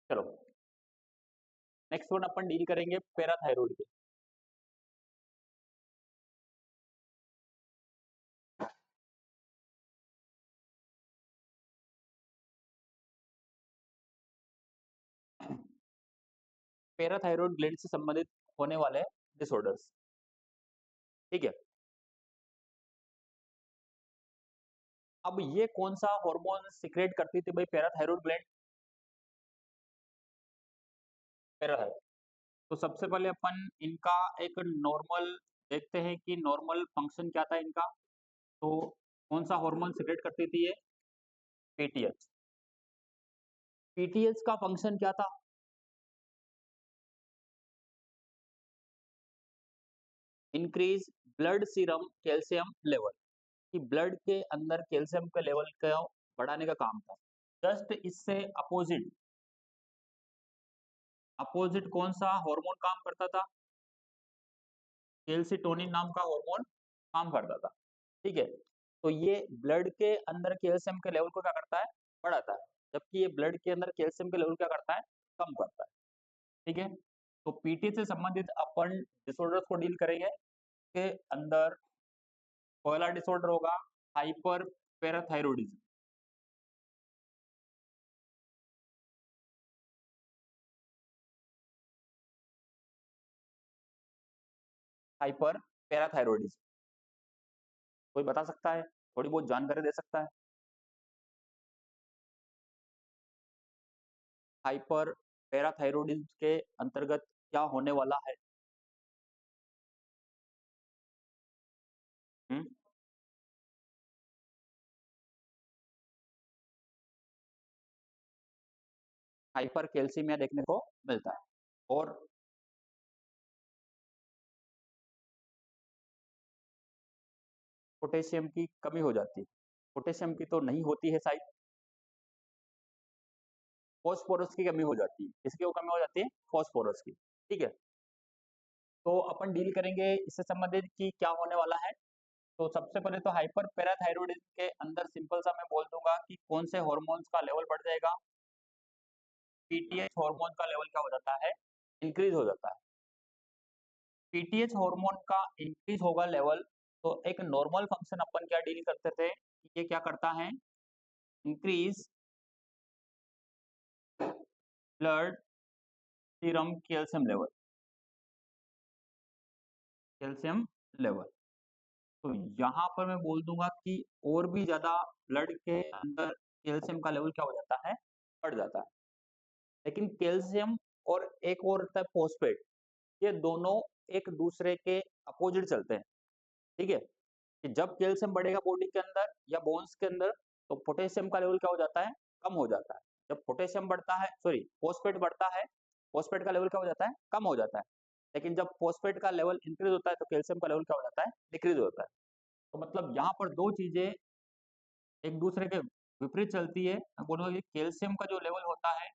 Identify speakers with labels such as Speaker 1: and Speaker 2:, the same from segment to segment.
Speaker 1: चलो next one अपन deal करेंगे parathyroid के। पैराथायरॉइड ग्लैंड से संबंधित होने वाले डिसऑर्डर्स। ठीक है, अब ये कौन सा हार्मोन सिक्रेट करती थी भाई पैराथायरॉइड ग्लैंड? पैराथायरॉइड। तो सबसे पहले अपन इनका एक नॉर्मल देखते हैं कि नॉर्मल फंक्शन क्या था इनका। तो कौन सा हार्मोन सिक्रेट करती थी ये? पीटीएच। पीटीएच का फंक्शन क्या था? Increase blood serum calcium level, कि ब्लड के अंदर कैल्शियम के लेवल को बढ़ाने का काम था। जस्ट इससे अपोजिट अपोजिट कौन सा हार्मोन काम करता था? कैल्सिटोनिन नाम का हार्मोन काम करता था। ठीक है, तो ये ब्लड के अंदर कैल्शियम के लेवल को क्या करता है? बढ़ाता है, जबकि ये ब्लड के अंदर कैल्शियम के लेवल क्या करता है? कम करता है। ठीक है, तो पीटी से संबंधित अपन डिसऑर्डर्स को डील करेंगे के अंदर पहला डिसऑर्डर होगा हाइपर पैराथायरॉइडिज्म। हाइपर पैराथायरॉइडिज्म कोई बता सकता है, थोड़ी बहुत जानकारी दे सकता है? हाइपर पैराथायरॉइडिज्म के अंतर्गत क्या होने वाला है? हम्म, हाइपर कैल्सीमिया देखने को मिलता है। और पोटेशियम की कमी हो जाती है। पोटेशियम की तो नहीं होती है शायद, फॉस्फोरस की कमी हो जाती है। किसकी वो कमी हो जाती है? फॉस्फोरस की। ठीक है, तो अपन डील करेंगे इससे संबंधित कि क्या होने वाला है। तो सबसे पहले तो हाइपर पैराथायरॉइडिज्म के अंदर सिंपल सा मैं बोल दूंगा कि कौन से हॉर्मोन्स का लेवल बढ़ जाएगा? पीटीएच हार्मोन का लेवल क्या हो जाता है? इंक्रीज हो जाता है। पीटीएच हार्मोन का इंक्रीज होगा लेवल, तो एक नॉर्मल फंक्शन अपन क्या डील करते थे, ये क्या करता है? Increase blood serum calcium level, calcium level. तो यहाँ पर मैं बोल दूंगा कि और भी ज्यादा ब्लड के अंदर कैल्शियम का लेवल क्या हो जाता है? बढ़ जाता है। लेकिन कैल्शियम और एक और होता है फॉस्फेट, ये दोनों एक दूसरे के अपोजिट चलते हैं। ठीक है, कि जब कैल्शियम बढ़ेगा बॉडी के अंदर या बोन्स के अंदर, तो पोटेशियम का लेवल क्या हो जाता है? कम हो जाता है। जब पोटेशियम बढ़ता है, सॉरी फॉस्फेट बढ़ता है, फॉस्फेट का लेवल क्या हो जाता है? कम हो जाता है। लेकिन जब फॉस्फेट का लेवल इंक्रीज होता है तो कैल्शियम का लेवल क्या हो जाता है? डिक्रीज होता है। तो मतलब यहाँ पर दो चीजें एक दूसरे के विपरीत चलती है। मैं बोलूंगा कि कैल्शियम का जो लेवल होता है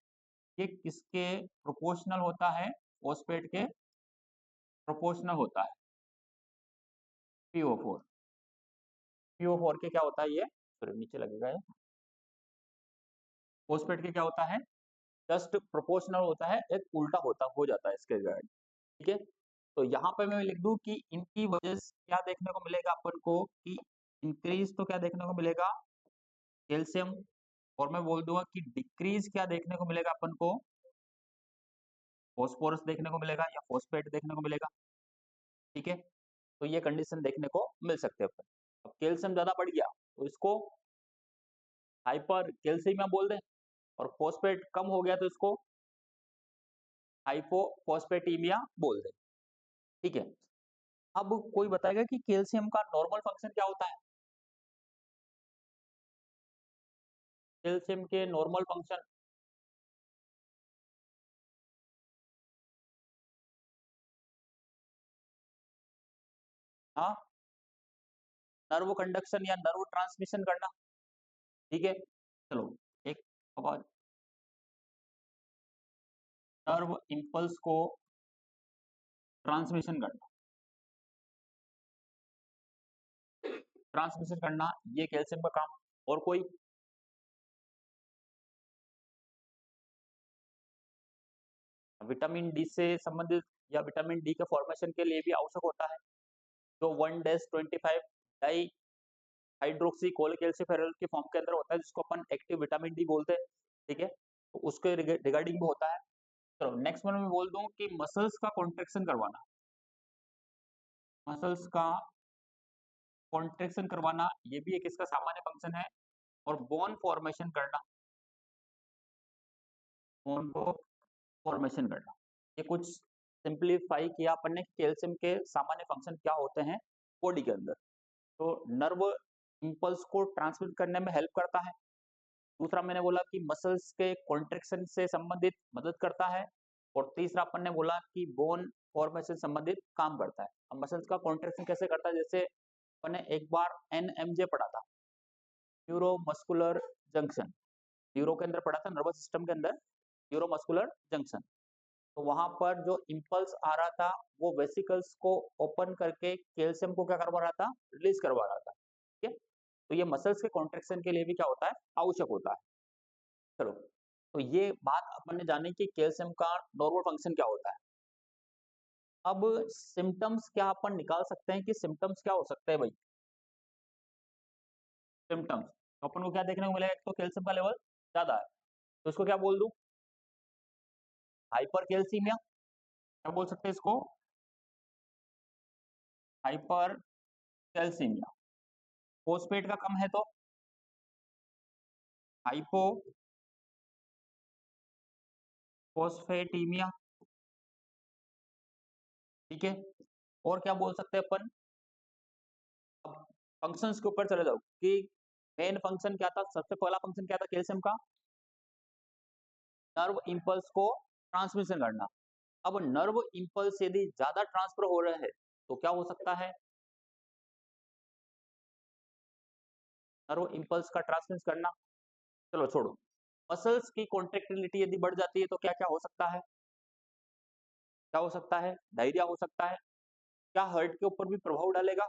Speaker 1: ये किसके प्रोपोर्शनल होता है? फॉस्फेट के प्रोपोर्शनल होता है। PO4। PO4 के क्या होता है ये? सॉरी नीचे लगेगा ये। फॉस्फेट के क्या होता है? जस्ट प्रोपोर्शनल होता है, एक उल्टा होता हो जाता है इसके रिगार्ड। ठीक है, तो यहाँ पे मैं लिख दूं कि इनकी वजह से क्या देखने को मिलेगा अपन को कि इंक्रीज तो क्या देखने को मिलेगा? कैल्शियम। और मैं बोल दूंगा कि डिक्रीज क्या देखने को मिलेगा अपन को? फॉस्फोरस देखने को मिलेगा या फॉस्फेट देखने को मिलेगा। ठीक है, तो ये कंडीशन देखने को मिल सकते हैं अपन। अब कैल्शियम ज्यादा बढ़ गया तो इसको हाइपर कैल्सीमिया बोल दें, और फॉस्फेट कम हो गया तो इसको हाइपोफॉस्फेटीमिया बोल दें। ठीक है, अब कोई बताएगा कि कैल्शियम का नॉर्मल फंक्शन क्या होता है? कैल्शियम के नॉर्मल फंक्शन। हाँ, नर्व कंडक्शन या नर्व ट्रांसमिशन करना। ठीक है, चलो एक आवाज, नर्व इंपल्स को ट्रांसमिशन करना, ट्रांसमिशन करना, ये कैल्शियम का काम। और कोई? विटामिन डी से संबंधित या विटामिन डी के फॉर्मेशन के लिए भी आवश्यक होता है, जो 1-25 डाई हाइड्रोक्सी कोलेकेल्सिफेरॉल के फॉर्म के अंदर होता है, जिसको अपन एक्टिव विटामिन डी बोलते हैं, ठीक है। तो उसके रिगार्डिंग भी होता है। चलो नेक्स्ट वन मैं बोल दूं कि मसल्स का कॉन्ट्रेक्शन करवाना, मसल्स का कॉन्ट्रेक्शन करवाना ये भी एक इसका सामान्य फंक्शन है। और बोन फॉर्मेशन करना, बोन को फॉर्मेशन करना, ये कुछ सिंप्लीफाई किया अपन ने कैल्शियम के सामान्य फंक्शन क्या होते हैं बॉडी के अंदर। तो नर्व इंपल्स को ट्रांसमिट करने में हेल्प करता है। दूसरा मैंने बोला कि मसल्स के कॉन्ट्रेक्शन से संबंधित मदद करता है। और तीसरा अपन ने बोला कि बोन फॉर्मेशन संबंधित काम करता है। अब मसल्स का कॉन्ट्रेक्शन कैसे करता है, जैसे अपन ने एक बार एनएमजे पढ़ा था, न्यूरो मस्कुलर जंक्शन, न्यूरो के अंदर पढ़ा था, नर्वस सिस्टम के अंदर न्यूरो मस्कुलर जंक्शन। तो वहां पर जो इंपल्स आ रहा था वो वेसिकल्स को ओपन करके कैल्शियम को क्या करवा रहा था, रिलीज करवा रहा था, ठीक है। तो ये मसल्स के कॉन्ट्रेक्शन के लिए भी क्या होता है, आवश्यक होता है। चलो, तो ये बात अपन ने जानी कि कैल्शियम का नॉर्मल फंक्शन क्या होता है। अब सिम्टम्स क्या अपन निकाल सकते हैं कि सिम्टम्स क्या हो सकते हैं भाई। सिम्टम्स तो अपन को क्या देखने को मिलेगा, एक तो कैल्शियम का लेवल ज्यादा है, तो इसको क्या बोल दूं, हाइपर कैल्सीमिया, क्या बोल सकते हैं इसको, हाइपर कैल्सीमिया। फोस्फेट का कम है तो हाइपो फोस्फेटीमिया, ठीक है। और क्या बोल सकते हैं अपन, अब फंक्शंस के ऊपर चले जाओ कि मेन फंक्शन क्या था, सबसे पहला फंक्शन क्या था कैल्शियम का, नर्व इंपल्स को ट्रांसमिशन करना। अब नर्व इंपल्स यदि ज्यादा ट्रांसफर हो रहे हैं तो क्या हो सकता है, नर्व इंपल्स का ट्रांसमिशन करना। चलो छोड़ो, मसल्स की कॉन्ट्रेक्टिलिटी यदि बढ़ जाती है तो क्या क्या हो सकता है, क्या हो सकता है, डायरिया हो सकता है। क्या हार्ट के ऊपर भी प्रभाव डालेगा,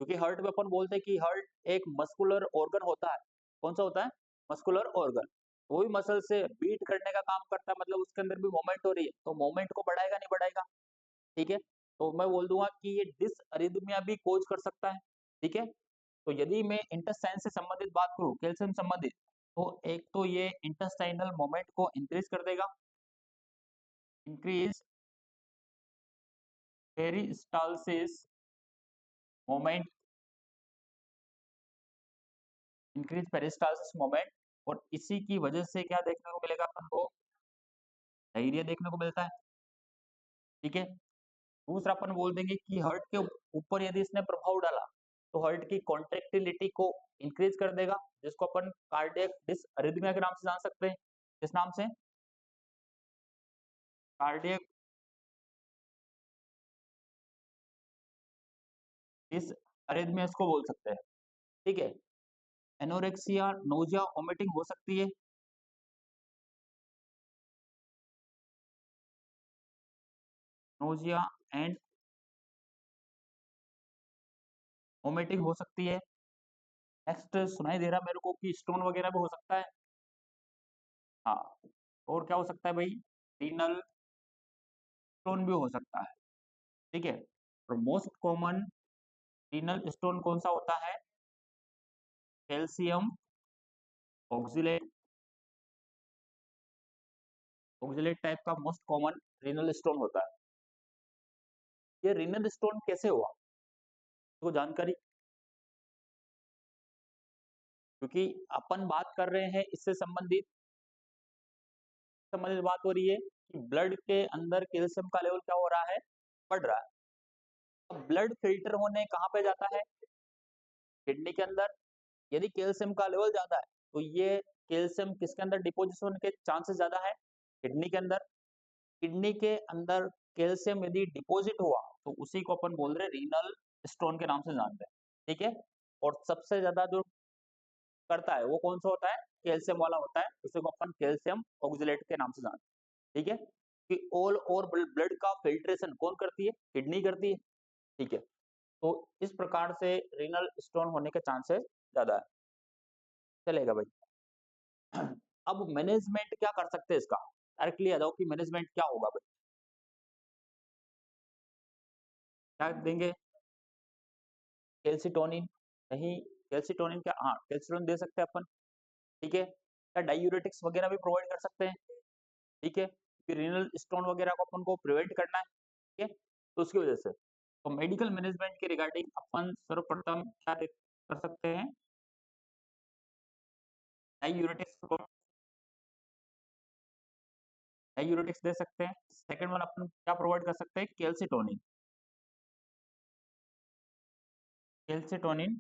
Speaker 1: क्योंकि हार्ट में अपन बोलते हैं कि हार्ट एक मस्कुलर ऑर्गन होता है। कौन सा होता है, मस्कुलर ऑर्गन। वो भी मसल से बीट करने का काम करता है, मतलब उसके अंदर भी मूवमेंट हो रही है, तो मूवमेंट को बढ़ाएगा नहीं बढ़ाएगा, ठीक है। तो मैं बोल दूंगा कि ये डिसअरिथमिया भी कोज कर सकता है, ठीक है। तो यदि मैं इंटेस्टाइन से संबंधित बात करूं, कैल्शियम संबंधित, तो एक तो ये इंटेस्टाइनल मोमेंट को इंक्रीज कर देगा, increase peristalsis moment, increase peristalsis moment. और इसी की वजह से क्या देखने को मिलेगा अपन को, डायरिया देखने को मिलता है, ठीक है। दूसरा अपन बोल देंगे कि हार्ट के ऊपर यदि इसने प्रभाव डाला तो हार्ट की कॉन्ट्रेक्टिलिटी को इंक्रीज कर देगा, जिसको अपन कार्डियक डिसअरिथमिया के नाम से जान सकते हैं। किस नाम से, कार्डियक डिसअरिथमिया इसको बोल सकते हैं, ठीक है। एनोरेक्सिया, नोजिया, वोमिटिंग हो सकती है, नोजिया एंड वोमिटिंग हो सकती है। नेक्स्ट सुनाई दे रहा मेरे को कि स्टोन वगैरह भी हो सकता है, हाँ। और क्या हो सकता है भाई, रीनल स्टोन भी हो सकता है, ठीक है। और मोस्ट कॉमन रीनल स्टोन कौन सा होता है, कैल्शियम ऑक्सिलेट, ऑक्सिलेट टाइप का मोस्ट कॉमन रीनल स्टोन होता है। ये रीनल स्टोन कैसे हुआ तो जानकारी, क्योंकि अपन बात कर रहे हैं इससे संबंधित संबंधित बात हो रही है कि ब्लड के अंदर कैल्शियम का लेवल क्या हो रहा है, बढ़ रहा है। अब ब्लड फिल्टर होने कहाँ पे जाता है, किडनी के अंदर। यदि कैल्शियम का लेवल ज्यादा है तो ये कैल्शियम किसके अंदर डिपोजिट होने के चांसेस ज्यादा है, किडनी के अंदर। किडनी के अंदर कैल्शियम यदि डिपॉजिट हुआ तो उसी को अपन बोल रहे हैं रीनल स्टोन के नाम से जानते हैं, ठीक है। और सबसे ज्यादा जो करता है वो कौन सा होता है, कैल्शियम वाला होता है, उसी को अपन कैल्शियम ऑक्सिलेट के नाम से जानते हैं, ठीक है। कि ऑल ओवर ब्लड का फिल्ट्रेशन कौन करती है, किडनी करती है, ठीक है। तो इस प्रकार से रीनल स्टोन होने के चांसेस ज्यादा है, चलेगा भाई। अब मैनेजमेंट क्या कर सकते हैं इसका, डायरेक्टली आ जाओ कि मैनेजमेंट क्या होगा भाई, क्या देंगे? कैल्सिटोनिन नहीं, कैल्सिटोनिन क्या, हाँ कैल्सिटोनिन दे सकते हैं अपन, ठीक है। क्या डायूरेटिक्स वगैरह भी प्रोवाइड कर सकते हैं, ठीक है, कि रीनल स्टोन वगैरह को अपन को प्रिवेंट करना है, ठीक है, तो उसकी वजह से तो मेडिकल मैनेजमेंट के रिगार्डिंग अपन सर्वप्रथम क्या कर सकते हैं, डायूरेटिक्स, डायूरेटिक्स दे सकते हैं। सेकंड वन अपन क्या प्रोवाइड कर सकते हैं, कैल्सिटोनिन, कैल्सिटोनिन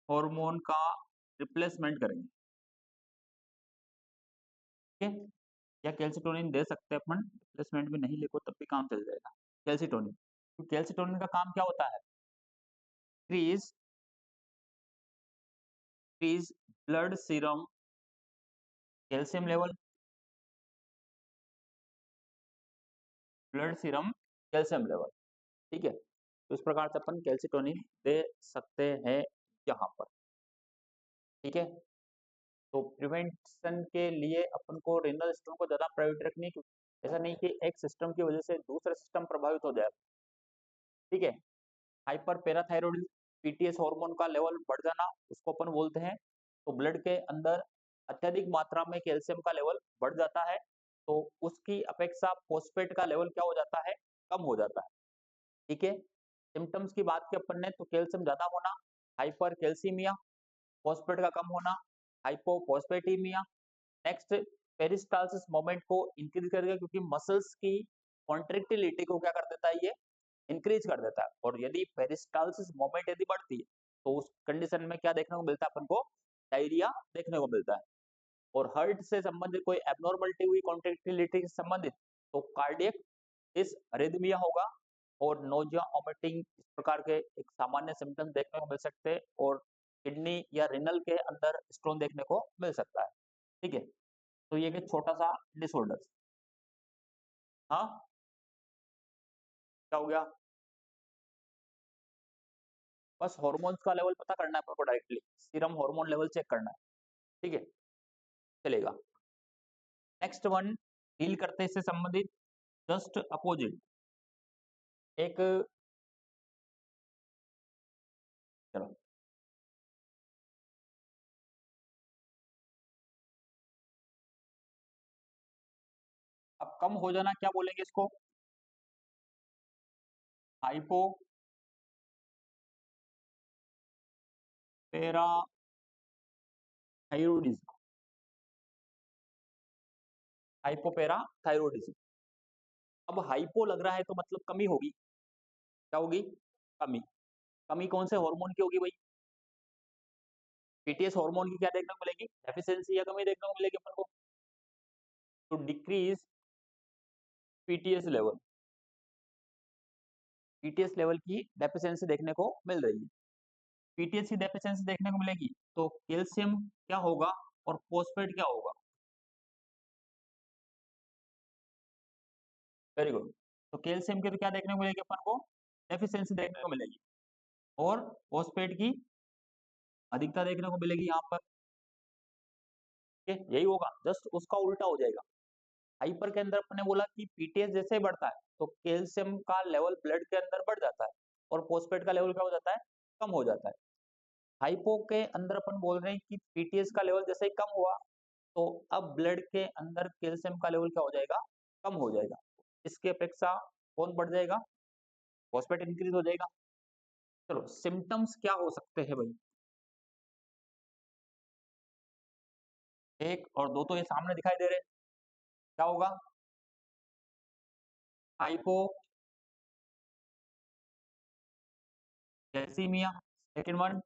Speaker 1: हार्मोन का रिप्लेसमेंट करेंगे, ठीक है, या कैल्सिटोनिन दे सकते हैं अपन, रिप्लेसमेंट भी नहीं लिखो तब भी काम चल जाएगा, कैल्सिटोनिन। तो कैल्सिटोनिन का काम क्या होता है, increase increase blood serum calcium level, blood serum calcium level, ठीक है। तो इस प्रकार से अपन कैल्सिटोनिन दे सकते हैं यहाँ पर, ठीक है। तो प्रिवेंशन के लिए अपन को रेनल सिस्टम को ज्यादा प्रायोरिटी रखनी है, क्योंकि ऐसा नहीं कि एक सिस्टम की वजह से दूसरा सिस्टम प्रभावित हो जाए, ठीक है। हाइपर पैराथायरॉयड पीटीएस हार्मोन का लेवल बढ़ जाना उसको अपन बोलते हैं, तो ब्लड के अंदर अत्यधिक मात्रा में कैल्शियम का लेवल बढ़ जाता है, तो उसकी अपेक्षा फॉस्फेट का लेवल क्या हो जाता है, कम हो जाता है, ठीक है। सिम्टम्स की बात की अपन ने तो कैल्शियम ज्यादा होना, हाइपर कैल्सीमिया, फॉस्फेट का कम होना, हाइपोफॉस्फेटीमिया। नेक्स्ट, पेरिस्टालसिस मोमेंट को इंक्रीज करेगा, क्योंकि मसल्स की कॉन्ट्रेक्टिलिटी को क्या कर देता है, ये इंक्रीज कर देता है, और यदि पेरिस्टालसिस मोमेंट यदि बढ़ती है तो उस कंडीशन में क्या देखने को मिलता है अपन को, डायरिया देखने को मिलता है। और हार्ट से संबंधित कोई एबनॉर्मलिटी हुई कॉन्ट्रेक्टिलिटी से संबंधित, तो कार्डियक इस अरिथमिया होगा, और नोजिया वोमिटिंग इस प्रकार के एक सामान्य सिम्टम्स देखने को मिल सकते हैं, और किडनी या रिनल के अंदर स्टोन देखने को मिल सकता है, ठीक है। तो ये एक छोटा सा डिसऑर्डर, हाँ क्या हो गया, बस हार्मोन्स का लेवल पता करना है आपको, directly serum hormone level check करना है, ठीक है, चलेगा। नेक्स्ट वन डील करते हैं इससे संबंधित, जस्ट अपोजिट, एक, चलो अब कम हो जाना क्या बोलेंगे इसको, हाइपो पैराथायरोडिज्म, हाइपोपैराथायरोडिज्म। अब हाइपो लग रहा है तो मतलब कमी होगी, क्या होगी, कमी, कमी कौन से हार्मोन की होगी भाई, पीटीएस हार्मोन की क्या देखने को मिलेगी, डेफिशिएंसी या कमी देखने को मिलेगी अपन को, तो decrease PTS level, PTS level की डेफिशिएंसी देखने को मिल रही है। पीटीएस की डेफिशिएंसी देखने को मिलेगी तो कैल्शियम क्या होगा और फॉस्फेट क्या होगा, वेरी गुड। तो कैल्शियम की तो क्या देखने को मिलेगी अपन को, डेफिशिएंसी देखने को मिलेगी, और फॉस्फेट की अधिकता देखने को मिलेगी यहाँ पर, ठीक है, यही होगा, जस्ट उसका उल्टा हो जाएगा। हाइपर के अंदर अपन ने बोला कि पीटीएस जैसे ही बढ़ता है तो कैल्शियम का लेवल ब्लड के अंदर बढ़ जाता है, और फॉस्फेट का लेवल क्या हो जाता है, कम हो जाता है। हाइपो के अंदर अपन बोल रहे हैं कि पीटीएस का लेवल जैसे ही कम हुआ तो अब ब्लड के अंदर कैल्शियम का लेवल क्या हो जाएगा, कम हो जाएगा, इसकी अपेक्षा कौन बढ़ जाएगा, फॉस्फेट इंक्रीज हो जाएगा। चलो सिम्टम्स क्या हो सकते हैं भाई, एक और दो तो ये सामने दिखाई दे रहे हैं, क्या होगा, hypocalcaemia, second one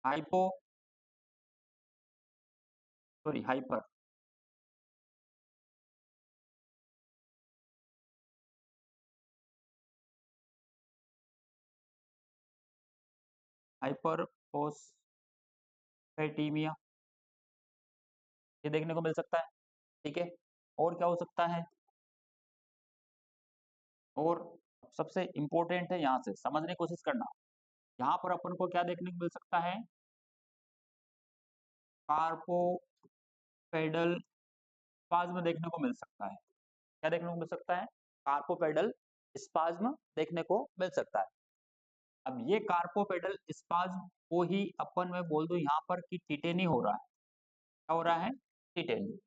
Speaker 1: hypo, sorry hyper, hyperphosphataemia, ये देखने को मिल सकता है, ठीक है। और क्या हो सकता है, और सबसे इंपॉर्टेंट है यहाँ से समझने की कोशिश करना, यहाँ पर अपन को क्या देखने को मिल सकता है, कार्पोपेडल स्पाज्म देखने को मिल सकता है। क्या देखने को मिल सकता है? कार्पोपेडल स्पाज्म देखने को मिल सकता है। अब ये कार्पोपेडल स्पाज्म को ही अपन मैं बोल दूं यहाँ पर कि टिटेनी हो रहा है। क्या हो रहा है? टिटेनी।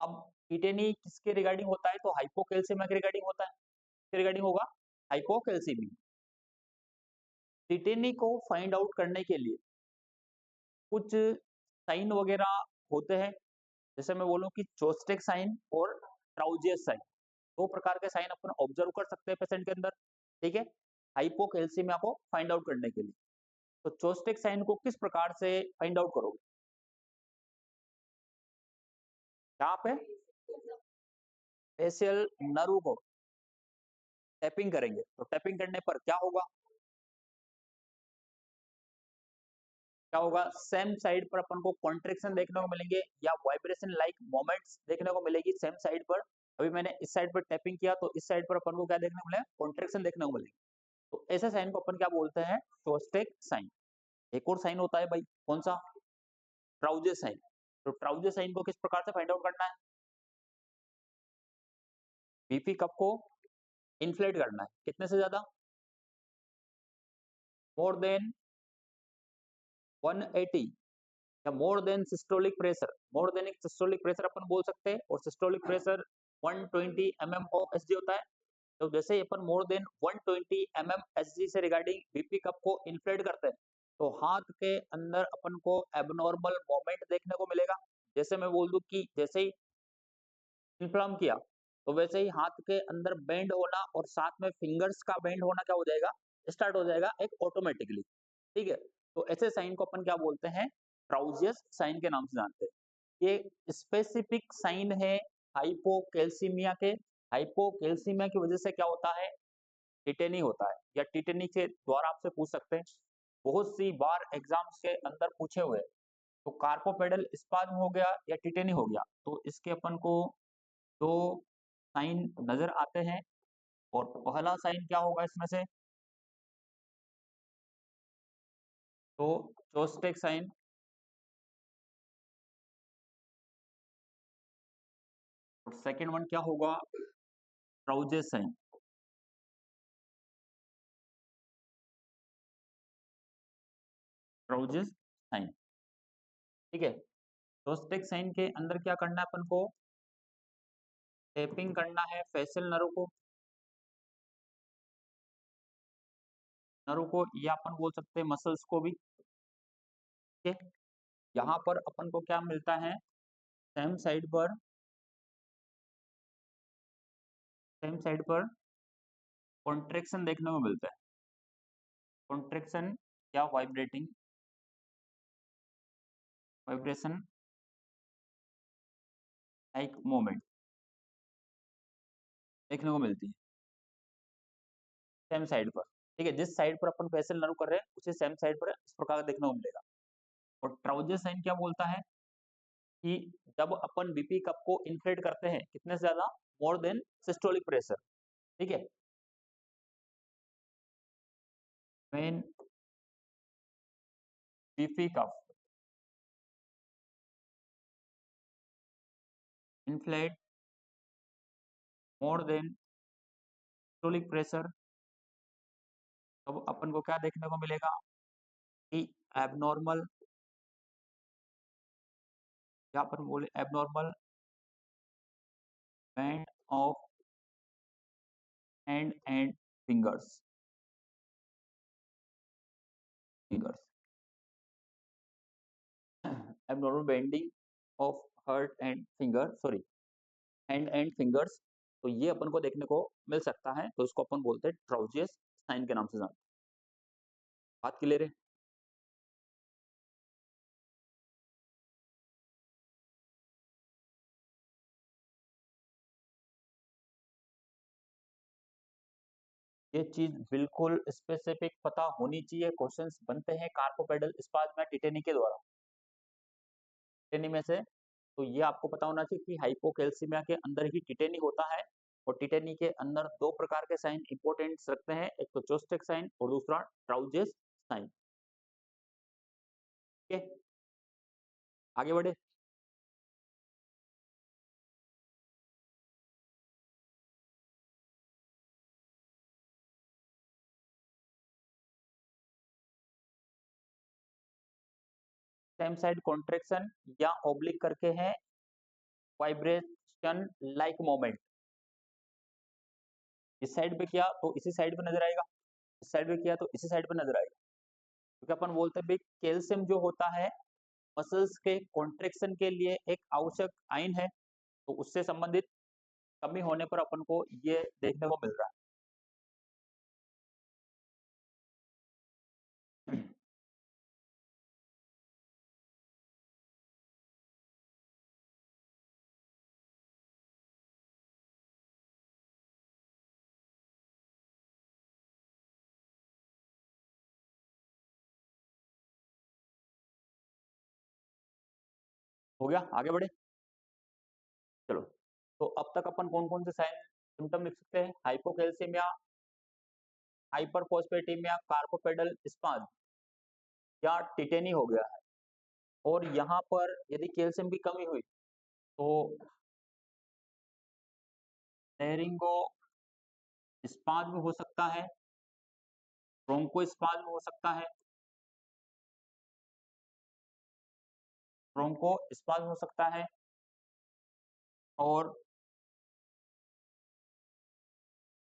Speaker 1: अब टिटेनी किसके रिगार्डिंग होता है? तो हाइपोकैल्सीमिया के रिगार्डिंग होता है। किसके रिगार्डिंग होगा? हाइपोकैल्सीमिया। टिटेनी को फाइंड आउट करने के लिए कुछ साइन वगैरह होते हैं, जैसे मैं बोलूं कि चोस्टेक साइन और ट्राउजियस साइन, दो प्रकार के साइन अपन ऑब्जर्व कर सकते हैं पेशेंट के अंदर। ठीक है, हाइपोकैल्सीमिया को फाइंड आउट करने के लिए। तो चोस्टेक साइन को किस प्रकार से फाइंड आउट करोगे? यहाँ पे फेशियल नर्व को टैपिंग करेंगे, तो टैपिंग करने पर क्या होगा? क्या होगा? सेम साइड पर अपन को कॉन्ट्रेक्शन देखने को मिलेंगे या वाइब्रेशन लाइक मोमेंट्स देखने को मिलेगी सेम साइड पर। अभी मैंने इस साइड पर टैपिंग किया तो इस साइड पर अपन को क्या देखने को मिलेगा? कॉन्ट्रेक्शन देखने को मिलेगी। तो ऐसे साइन को अपन क्या बोलते हैं? शोस्टेक साइन। एक और साइन होता है भाई, कौन सा? ट्राउजे साइन। तो ट्राउजे साइन को किस प्रकार से फाइंड आउट करना है? बीपी कप को इन्फ्लेट करना है, कितने से ज्यादा? मोर देन 180 या more than systolic pressure. More than एक सिस्टोलिक प्रेशर अपन बोल सकते हैं, और systolic pressure 120 mm of SG होता है। तो जैसे ही अपन मोर देन 120 mm एसजी से रिगार्डिंग बीपी कप को इन्फ्लेट करते हैं, तो हाथ के अंदर अपन को एबनॉर्मल मोमेंट देखने को मिलेगा। जैसे मैं बोल दूं कि जैसे ही इन्फ्लाम किया, तो वैसे ही हाथ के अंदर बेंड होना और साथ में फिंगर्स का बेंड होना क्या हो जाएगा? स्टार्ट हो जाएगा एक ऑटोमेटिकली। ठीक है, तो ऐसे साइन को अपन क्या बोलते हैं? ट्राउजियस साइन के नाम से जानते हैं। ये स्पेसिफिक साइन है हाइपोकैल्सीमिया के। हाइपोकैल्सीमिया की वजह से क्या होता है? टिटेनी होता है, या टिटेनी के द्वारा आपसे पूछ सकते हैं, बहुत सी बार एग्जाम्स के अंदर पूछे हुए। तो कार्पोपेडल स्पाज्म हो गया या टिटेनी हो गया, तो इसके अपन को दो साइन नजर आते हैं। और पहला साइन क्या होगा इसमें से? तो चोस्टेक साइन। और सेकंड वन क्या होगा? ट्राउजे साइन। ट्राउजे साइन। ठीक है, चोस्टेक साइन के अंदर क्या करना है अपन को? टेपिंग करना है फेशियल नर्व को। नर्व को, या अपन बोल सकते हैं मसल्स को भी। ठीक है, यहाँ पर अपन को क्या मिलता है? सेम साइड पर, सेम साइड पर कॉन्ट्रेक्शन देखने को मिलता है। कॉन्ट्रेक्शन या वाइब्रेटिंग, वाइब्रेशन लाइक मोमेंट देखने को मिलती है सेम साइड पर। ठीक है, जिस साइड पर अपन फेशियल नर्व कर रहे हैं उसी सेम साइड पर इस प्रकार देखने को मिलेगा। और ट्राउजर साइन क्या बोलता है? कि जब अपन बीपी कप को इन्फ्लेट करते हैं, कितने से ज्यादा? More than systolic pressure. ठीक है, when BP cup inflate more than systolic pressure, तब अपन को क्या देखने को मिलेगा? कि एबनॉर्मल, या अपन बोले abnormal band of hand and fingers. Fingers, abnormal bending of heart and finger, sorry, hand and fingers. तो ये अपन को देखने को मिल सकता है, तो इसको अपन बोलते हैं ट्राउजियस साइन के नाम से जानते हैं। बात क्लियर है? ये चीज बिल्कुल स्पेसिफिक पता होनी चाहिए, क्वेश्चंस बनते हैं कार्पोपेडल स्पाज्म टिटेनी के द्वारा, टिटेनी में से। तो ये आपको पता होना चाहिए कि हाइपोकैल्सीमिया के अंदर ही टिटेनी होता है। और टिटेनी के अंदर दो प्रकार के साइन इंपॉर्टेंट रखते हैं, एक तो चोस्टेक साइन और दूसरा ट्राउजियस साइन। ठीक है, आगे बढ़े। सेम साइड कॉन्ट्रेक्शन या ओब्लिक करके है वाइब्रेशन लाइक मोमेंट। इस साइड पे किया तो इसी साइड पे नजर आएगा, इस साइड पे किया तो इसी साइड पे नजर आएगा, क्योंकि अपन बोलते हैं भाई कैल्शियम जो होता है मसल्स के कॉन्ट्रेक्शन के लिए एक आवश्यक आयन है, तो उससे संबंधित कमी होने पर अपन को ये देखने को मिल रहा है। हो गया, आगे बढ़े। चलो, तो अब तक अपन कौन कौन से साइन सिम्टम लिख सकते हैं? हाइपोकैल्सीमिया, हाइपरफॉस्फेटेमिया, कार्पोपेडल स्पाज्म या टिटेनी हो गया है। और यहाँ पर यदि कैल्शियम की कमी हुई तो लेरिंगो स्पाज्म हो सकता है, ब्रोंको स्पाज्म हो सकता है, ब्रोंको स्पाज्म हो सकता है, और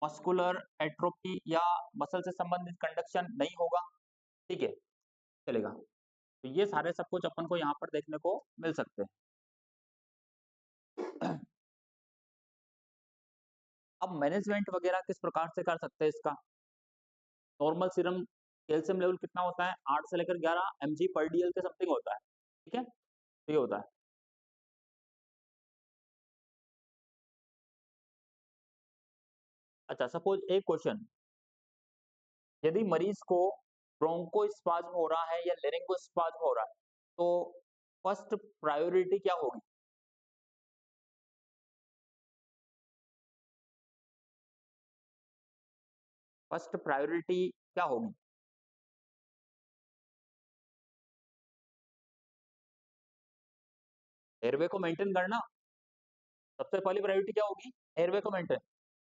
Speaker 1: मस्कुलर एट्रोफी या मसल से संबंधित कंडक्शन नहीं होगा। ठीक है, चलेगा। तो ये सारे सब कुछ अपन को यहाँ पर देखने को मिल सकते हैं। अब मैनेजमेंट वगैरह किस प्रकार से कर सकते हैं इसका? नॉर्मल सीरम कैल्शियम लेवल कितना होता है? 8 से लेकर 11 mg पर डीएल के समथिंग होता है। ठीक है, तो ये होता है। अच्छा, सपोज एक क्वेश्चन, यदि मरीज को ब्रोंकोस्पाज्म हो रहा है या लेरिंगोस्पाज्म हो रहा है, तो फर्स्ट प्रायोरिटी क्या होगी? फर्स्ट प्रायोरिटी क्या होगी? एयरवे को मेंटेन करना। सबसे पहली प्रायोरिटी क्या होगी? एयरवे को मेंटेन।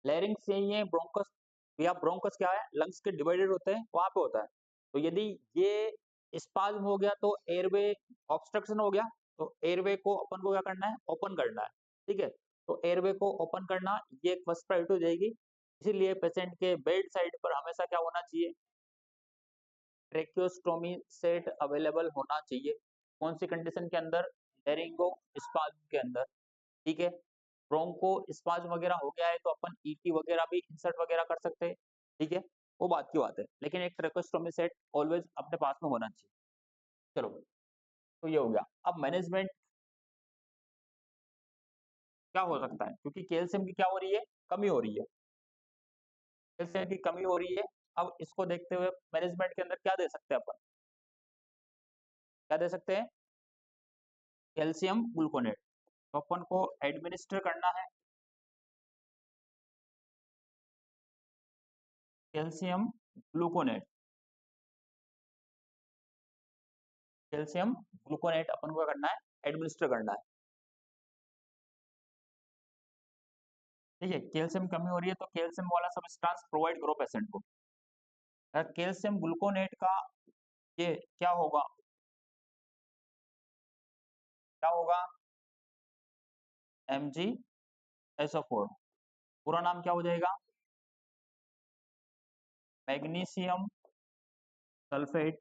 Speaker 1: लैरिंग्स यही है, ब्रोंकस या ब्रोंकस क्या है? लंग्स के डिवाइडेड होते हैं, वहां पे होता है। तो यदि ये स्पाज्म हो गया तो एयरवे ऑब्स्ट्रक्शन हो गया, तो एयरवे को अपन को क्या करना है? ओपन करना है। ठीक है, तो एयरवे को ओपन करना ये फर्स्ट प्रायोरिटी हो जाएगी। इसीलिए पेशेंट के बेड साइड पर हमेशा क्या होना चाहिए? ट्रेकियोस्टोमी सेट अवेलेबल होना चाहिए। कौन सी कंडीशन के अंदर? लेरिंगो स्पाज्म के अंदर। ठीक है, ब्रोंको स्पाज्म वगैरह हो गया है तो अपन ईटी वगैरह भी इंसर्ट वगैरह कर सकते हैं। ठीक है, वो बात की बात है, लेकिन एक ट्रेकोस्टोमी सेट ऑलवेज अपने पास में होना चाहिए। चलो, तो ये हो गया। अब मैनेजमेंट क्या हो सकता है? क्योंकि कैल्शियम की क्या हो रही है? कमी हो रही है, कैल्शियम की कमी हो रही है। अब इसको देखते हुए मैनेजमेंट के अंदर क्या दे सकते हैं अपन? क्या दे सकते हैं? Calcium gluconate. तो अपन को एडमिनिस्टर करना है कैल्शियम ग्लूकोनेट। कैल्शियम ग्लूकोनेट अपन को करना है, एडमिनिस्टर करना है। ठीक है, कैल्शियम कमी हो रही है तो कैल्शियम वाला सब्सटेंस प्रोवाइड करो पेशेंट को। कैल्शियम ग्लूकोनेट का ये क्या होगा? क्या होगा? MgSO4। पूरा नाम क्या हो जाएगा? Magnesium sulphate.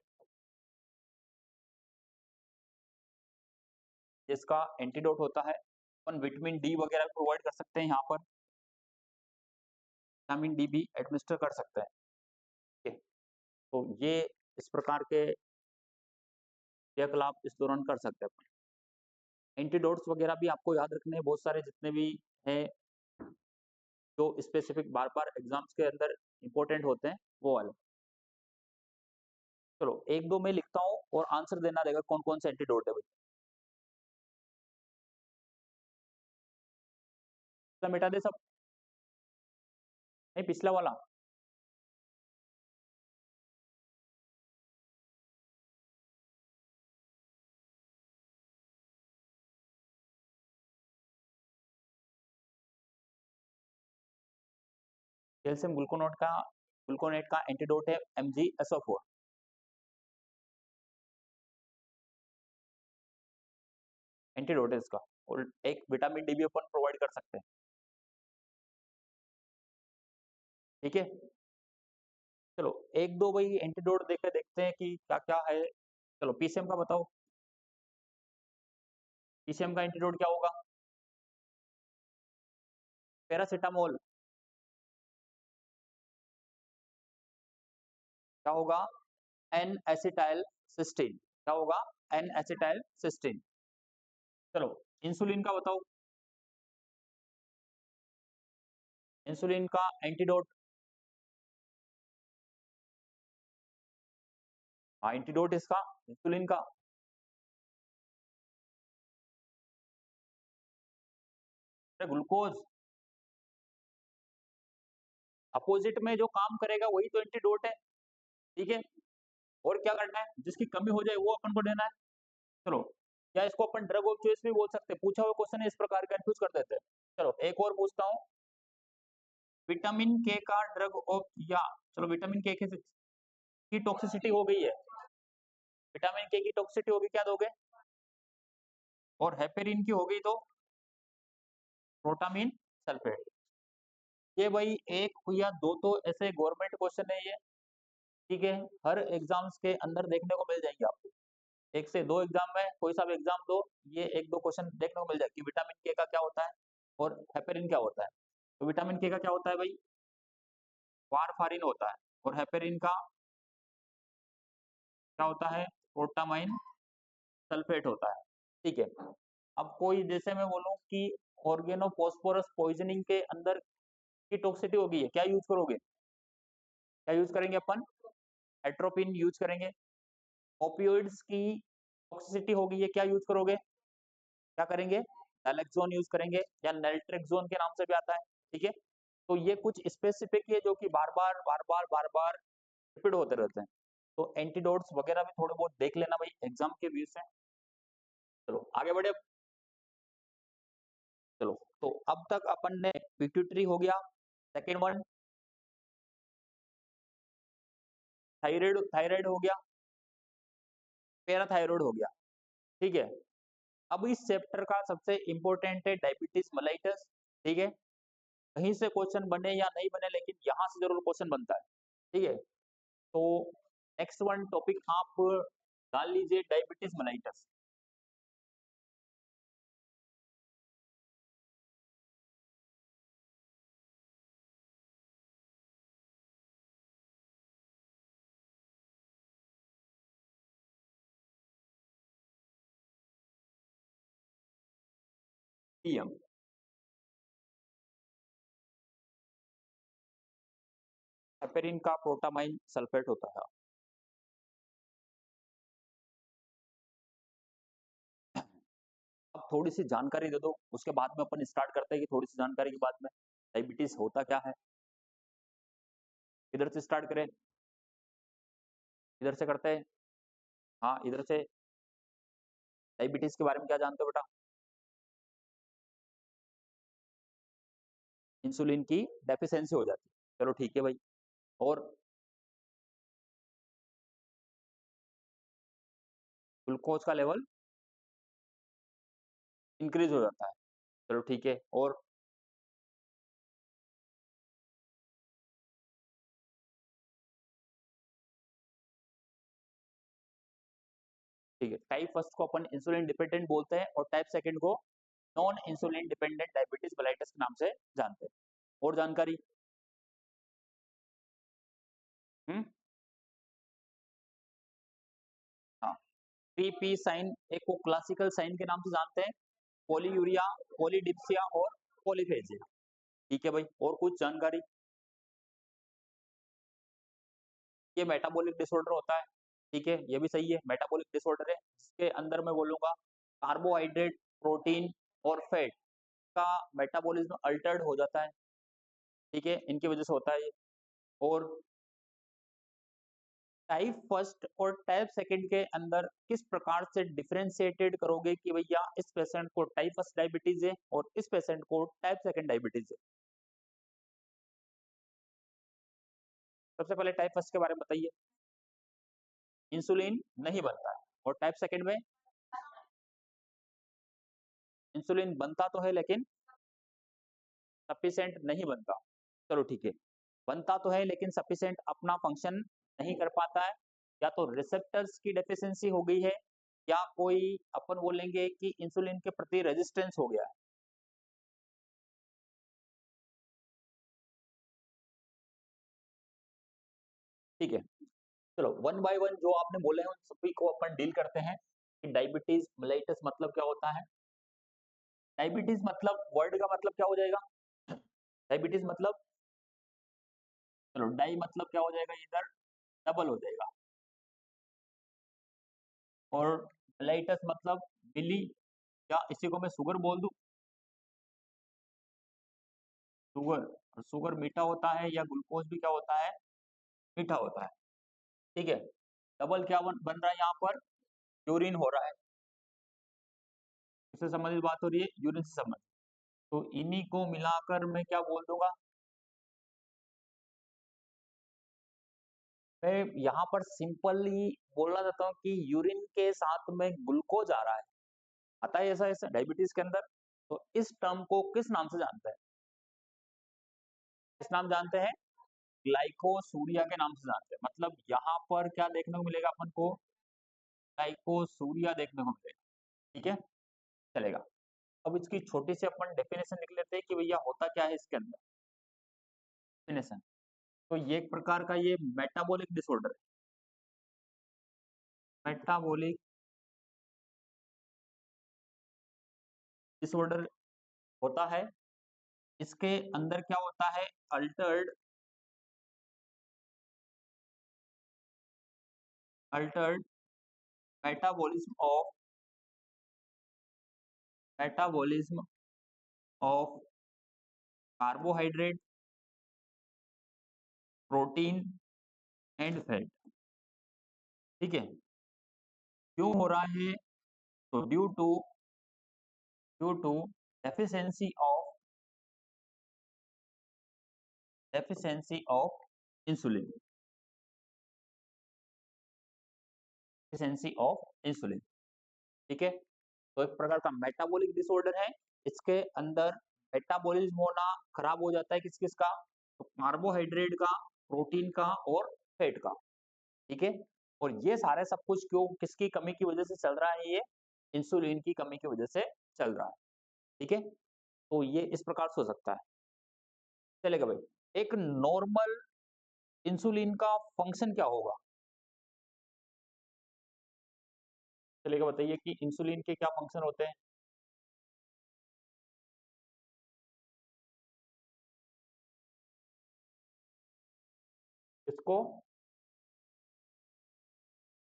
Speaker 1: जिसका एंटीडोट होता है, अपन विटामिन डी वगैरह प्रोवाइड कर सकते हैं यहाँ पर, विटामिन डी भी एडमिनिस्टर कर सकते हैं। ठीक है, तो ये इस प्रकार के क्रियाकलाप इस दौरान कर सकते हैं अपन। एंटीडोट्स वगैरह भी आपको याद रखने हैं, बहुत सारे जितने भी हैं जो स्पेसिफिक बार बार एग्जाम्स के अंदर इंपॉर्टेंट होते हैं, वो वाले। चलो, एक दो मैं लिखता हूँ और आंसर देना रहेगा कौन कौन से एंटीडोट है भाई। पिछला मिटा दे सब, नहीं पिछला वाला। कैल्शियम ग्लूकोनेट का एंटीडोट है MgSO4। एंटीडोट है इसका, और एक विटामिन डी भी अपन प्रोवाइड कर सकते हैं। ठीक है, चलो एक दो भाई एंटीडोट देखे देखते हैं कि क्या क्या है। चलो पीसीएम का बताओ, पीसीएम का एंटीडोट क्या होगा? पैरासीटामोल। क्या होगा? N acetyl cysteine. क्या होगा? N acetyl cysteine. चलो इंसुलिन का बताओ, इंसुलिन का एंटीडोट। हाँ एंटीडोट इसका इंसुलिन का ग्लूकोज। अपोजिट में जो काम करेगा वही तो एंटीडोट है। ठीक है, और क्या करना है, जिसकी कमी हो जाए वो अपन को देना है। चलो, या इसको अपन ड्रग ऑफ चॉइस भी बोल सकते हैं, पूछा हुआ क्वेश्चन है इस प्रकार कंफ्यूज कर देते हैं। चलो एक और पूछता हूँ, विटामिन के का ड्रग ऑफ, या चलो विटामिन के की टॉक्सिसिटी हो गई है, विटामिन के की टॉक्सिसिटी होगी, क्या दोगे? और हेपेरिन की हो गई तो प्रोटामिन सल्फेट। ये भाई एक या दो तो ऐसे गवर्नमेंट क्वेश्चन है ये। ठीक है, हर एग्जाम्स के अंदर देखने को मिल जाएंगे आपको, एक से दो एग्जाम में कोई सा भी एग्जाम दो, ये एक दो क्वेश्चन देखने को मिल जाए कि विटामिन के का क्या होता है और हेपेरिन क्या होता है। तो विटामिन के का क्या होता है भाई? वारफारिन होता है, और हेपेरिन का क्या होता है? प्रोटामाइन सल्फेट होता है। ठीक है, अब कोई जैसे मैं बोलूं कि ऑर्गेनोफॉस्फोरस पॉइजनिंग के अंदर की टॉक्सिटी होगी है, क्या यूज करोगे? क्या यूज करेंगे अपन? एट्रोपिन यूज करेंगे। ओपियोइड्स की टॉक्सिसिटी होगी है, क्या यूज करोगे? क्या करेंगे? नैलेक्सोन यूज करेंगे, या नेल्ट्रेक्सोन के नाम से भी आता है। ठीक है, तो ये कुछ स्पेसिफिक है जो कि बार बार रिपीट होते रहते हैं। तो एंटीडोट्स वगैरह भी थोड़े बहुत देख लेना भाई एग्जाम के व्यू से। चलो आगे बढ़े। चलो, तो अब तक अपन ने पिट्यूटरी हो गया, सेकेंड वन थायराइड, थायराइड हो गया, पैराथायरॉयड हो गया। ठीक है, अब इस चैप्टर का सबसे इंपॉर्टेंट है डायबिटीज मेलाइटस। ठीक है, कहीं से क्वेश्चन बने या नहीं बने, लेकिन यहाँ से जरूर क्वेश्चन बनता है। ठीक है, तो नेक्स्ट वन टॉपिक आप डाल लीजिए, डायबिटीज मेलाइटस। पीएम, हेपेरिन का प्रोटामाइन सल्फेट होता है। अब थोड़ी सी जानकारी दे दो, उसके बाद में अपन स्टार्ट करते हैं कि थोड़ी सी जानकारी के बाद में डायबिटीज होता क्या है। इधर से स्टार्ट करें, इधर से करते हैं। हाँ इधर से, डायबिटीज के बारे में क्या जानते हो बेटा? इंसुलिन की डेफिशिएंसी हो जाती है, चलो ठीक है भाई। और ग्लूकोज का लेवल इंक्रीज हो जाता है, चलो ठीक है। और ठीक है, टाइप फर्स्ट को अपन इंसुलिन डिपेंडेंट बोलते हैं, और टाइप सेकंड को non insulin dependent diabetes mellitus के नाम से जानते हैं। और जानकारी? हम्म, हाँ, पीपी साइन एक को क्लासिकल साइन के नाम से जानते हैं, पॉलीयूरिया, पॉलीडिप्सिया और पॉलीफेजिया। ठीक है भाई, और कुछ जानकारी? ये मेटाबॉलिक डिसऑर्डर होता है। ठीक है, ये भी सही है, मेटाबॉलिक डिसऑर्डर है, जिसके अंदर मैं बोलूंगा कार्बोहाइड्रेट, प्रोटीन और फैट का मेटाबॉलिज्म अल्टर्ड हो जाता है। ठीक है, इनकी वजह से होता है ये। और टाइप फर्स्ट और टाइप सेकंड के अंदर किस प्रकार से डिफरेंशिएटेड करोगे कि भैया इस पेशेंट को टाइप फर्स्ट डायबिटीज है और इस पेशेंट को टाइप सेकंड डायबिटीज है? सबसे पहले टाइप फर्स्ट के बारे में बताइए। इंसुलिन नहीं बनता है, और टाइप सेकंड में इंसुलिन बनता तो है लेकिन सफिशिएंट नहीं बनता। चलो ठीक है, बनता तो है लेकिन सफिशिएंट अपना फंक्शन नहीं कर पाता है, या तो रिसेप्टर्स की डेफिशिएंसी हो गई है, या कोई अपन बोलेंगे कि इंसुलिन के प्रति रेजिस्टेंस हो गया है। ठीक है, चलो वन बाय वन जो आपने बोले हैं उन सभी को अपन डील करते हैं कि डायबिटीज मेलिटस मतलब क्या होता है। डायबिटीज मतलब वर्ड का मतलब क्या हो जाएगा, डायबिटीज मतलब, चलो डाई मतलब क्या हो जाएगा, इधर डबल हो जाएगा, और मेलिटस मतलब मिली, या इसी को मैं शुगर बोल दूं, शुगर, और शुगर मीठा होता है, या ग्लूकोज भी क्या होता है, मीठा होता है। ठीक है, डबल क्या बन रहा है यहाँ पर, यूरिन हो रहा है, इससे संबंधित बात हो रही है, यूरिन से संबंधित। तो इन्हीं को मिलाकर मैं क्या बोल दूंगा, मैं यहाँ पर सिंपली बोलना चाहता हूँ कि यूरिन के साथ में ग्लूकोज आ रहा है, आता है ऐसा ऐसा डायबिटीज के अंदर। तो इस टर्म को किस नाम से जानते हैं, किस नाम जानते हैं, ग्लाइकोसूरिया के नाम से जानते हैं। मतलब यहाँ पर क्या देखने को मिलेगा अपन को, ग्लाइकोसूरिया देखने को मिलेगा। ठीक है, चलेगा। अब इसकी छोटी सी अपन डेफिनेशन लिख लेते हैं कि भैया होता क्या है इसके अंदर, डेफिनेशन। तो ये एक प्रकार का ये मेटाबॉलिक डिसऑर्डर है, मेटाबॉलिक डिसऑर्डर होता है। इसके अंदर क्या होता है, altered altered metabolism of metabolism of carbohydrate, protein and fat. ठीक है, क्यों हो रहा है, तो due to deficiency of insulin, deficiency of insulin. ठीक है, तो एक प्रकार का मेटाबॉलिक डिसऑर्डर है। इसके अंदर मेटाबॉलिज्म होना खराब हो जाता है, किस किस का, तो कार्बोहाइड्रेट का, प्रोटीन का और फैट का। ठीक है, और ये सारे सब कुछ क्यों, किसकी कमी की वजह से चल रहा है, ये इंसुलिन की कमी की वजह से चल रहा है। ठीक है, तो ये इस प्रकार से हो सकता है। चलेगा भाई, एक नॉर्मल इंसुलिन का फंक्शन क्या होगा, चलेगा, बताइए कि इंसुलिन के क्या फंक्शन होते हैं। इसको,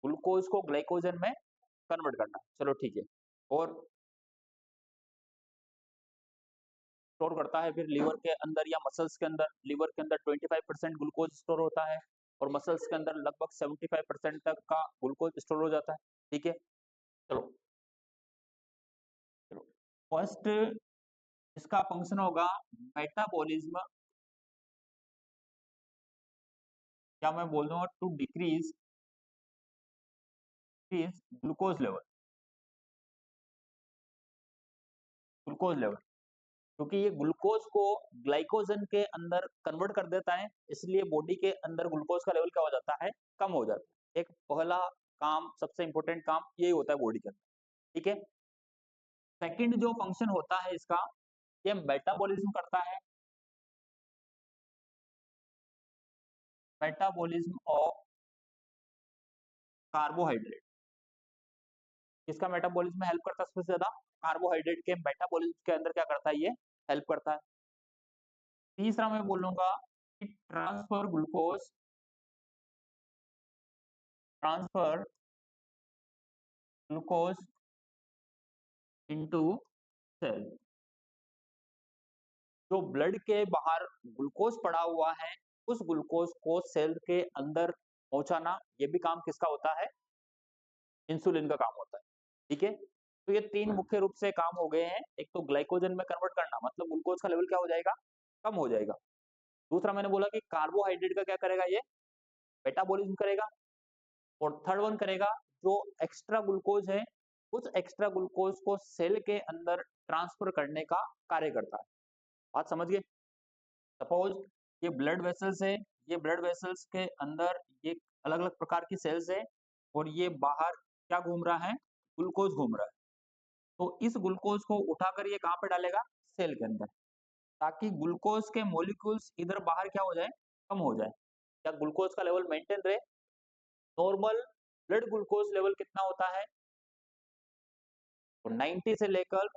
Speaker 1: ग्लूकोज को ग्लाइकोजन में कन्वर्ट करना, चलो ठीक है। और स्टोर करता है फिर लीवर के अंदर या मसल्स के अंदर। लीवर के अंदर 25% ग्लूकोज स्टोर होता है, और मसल्स के अंदर लगभग 75% तक का ग्लूकोज स्टोर हो जाता है। ठीक है, चलो चलो, फर्स्ट इसका फंक्शन होगा मेटाबॉलिज्म, क्या मैं बोल दूंगा, to decrease glucose level, glucose level, क्योंकि ये ग्लूकोज को ग्लाइकोजन के अंदर कन्वर्ट कर देता है, इसलिए बॉडी के अंदर ग्लूकोज का लेवल क्या हो जाता है, कम हो जाता है। एक पहला काम, सबसे इंपॉर्टेंट काम यही होता है बॉडी के अंदर। ठीक है, सेकंड जो फंक्शन होता है इसका, ये मेटाबॉलिज्म करता है, मेटाबॉलिज्म ऑफ कार्बोहाइड्रेट। किसका मेटाबॉलिज्म में हेल्प करता है सबसे ज्यादा, कार्बोहाइड्रेट के मेटाबॉलिज्म के अंदर क्या करता है, ये हेल्प करता है। तीसरा मैं बोलूंगा कि ट्रांसफर ग्लूकोज इनटू सेल। जो ब्लड के बाहर ग्लूकोज पड़ा हुआ है, उस ग्लूकोज को सेल के अंदर पहुंचाना, ये भी काम किसका होता है, इंसुलिन का काम होता है। ठीक है, तो ये तीन मुख्य रूप से काम हो गए हैं। एक तो ग्लाइकोजन में कन्वर्ट करना, मतलब ग्लूकोज का लेवल क्या हो जाएगा, कम हो जाएगा। दूसरा मैंने बोला कि कार्बोहाइड्रेट का क्या करेगा, ये मेटाबॉलिज्म करेगा। और थर्ड वन करेगा, जो एक्स्ट्रा ग्लूकोज है उस एक्स्ट्रा ग्लूकोज को सेल के अंदर ट्रांसफर करने का कार्य करता है। बात समझ गए? सपोज ये ब्लड वेसल्स है, ये ब्लड वेसल्स के अंदर ये अलग-अलग प्रकार की सेल्स है और ये बाहर क्या घूम रहा है? ग्लूकोज घूम रहा है। तो इस ग्लूकोज को उठाकर ये कहाँ पे डालेगा? सेल के अंदर, ताकि ग्लूकोज के मॉलिक्यूल्स इधर बाहर क्या हो जाए? कम हो जाए। क्या ग्लूकोज का लेवल मेंटेन रहे? नॉर्मल ब्लड ग्लूकोज लेवल कितना होता है? तो 90 से लेकर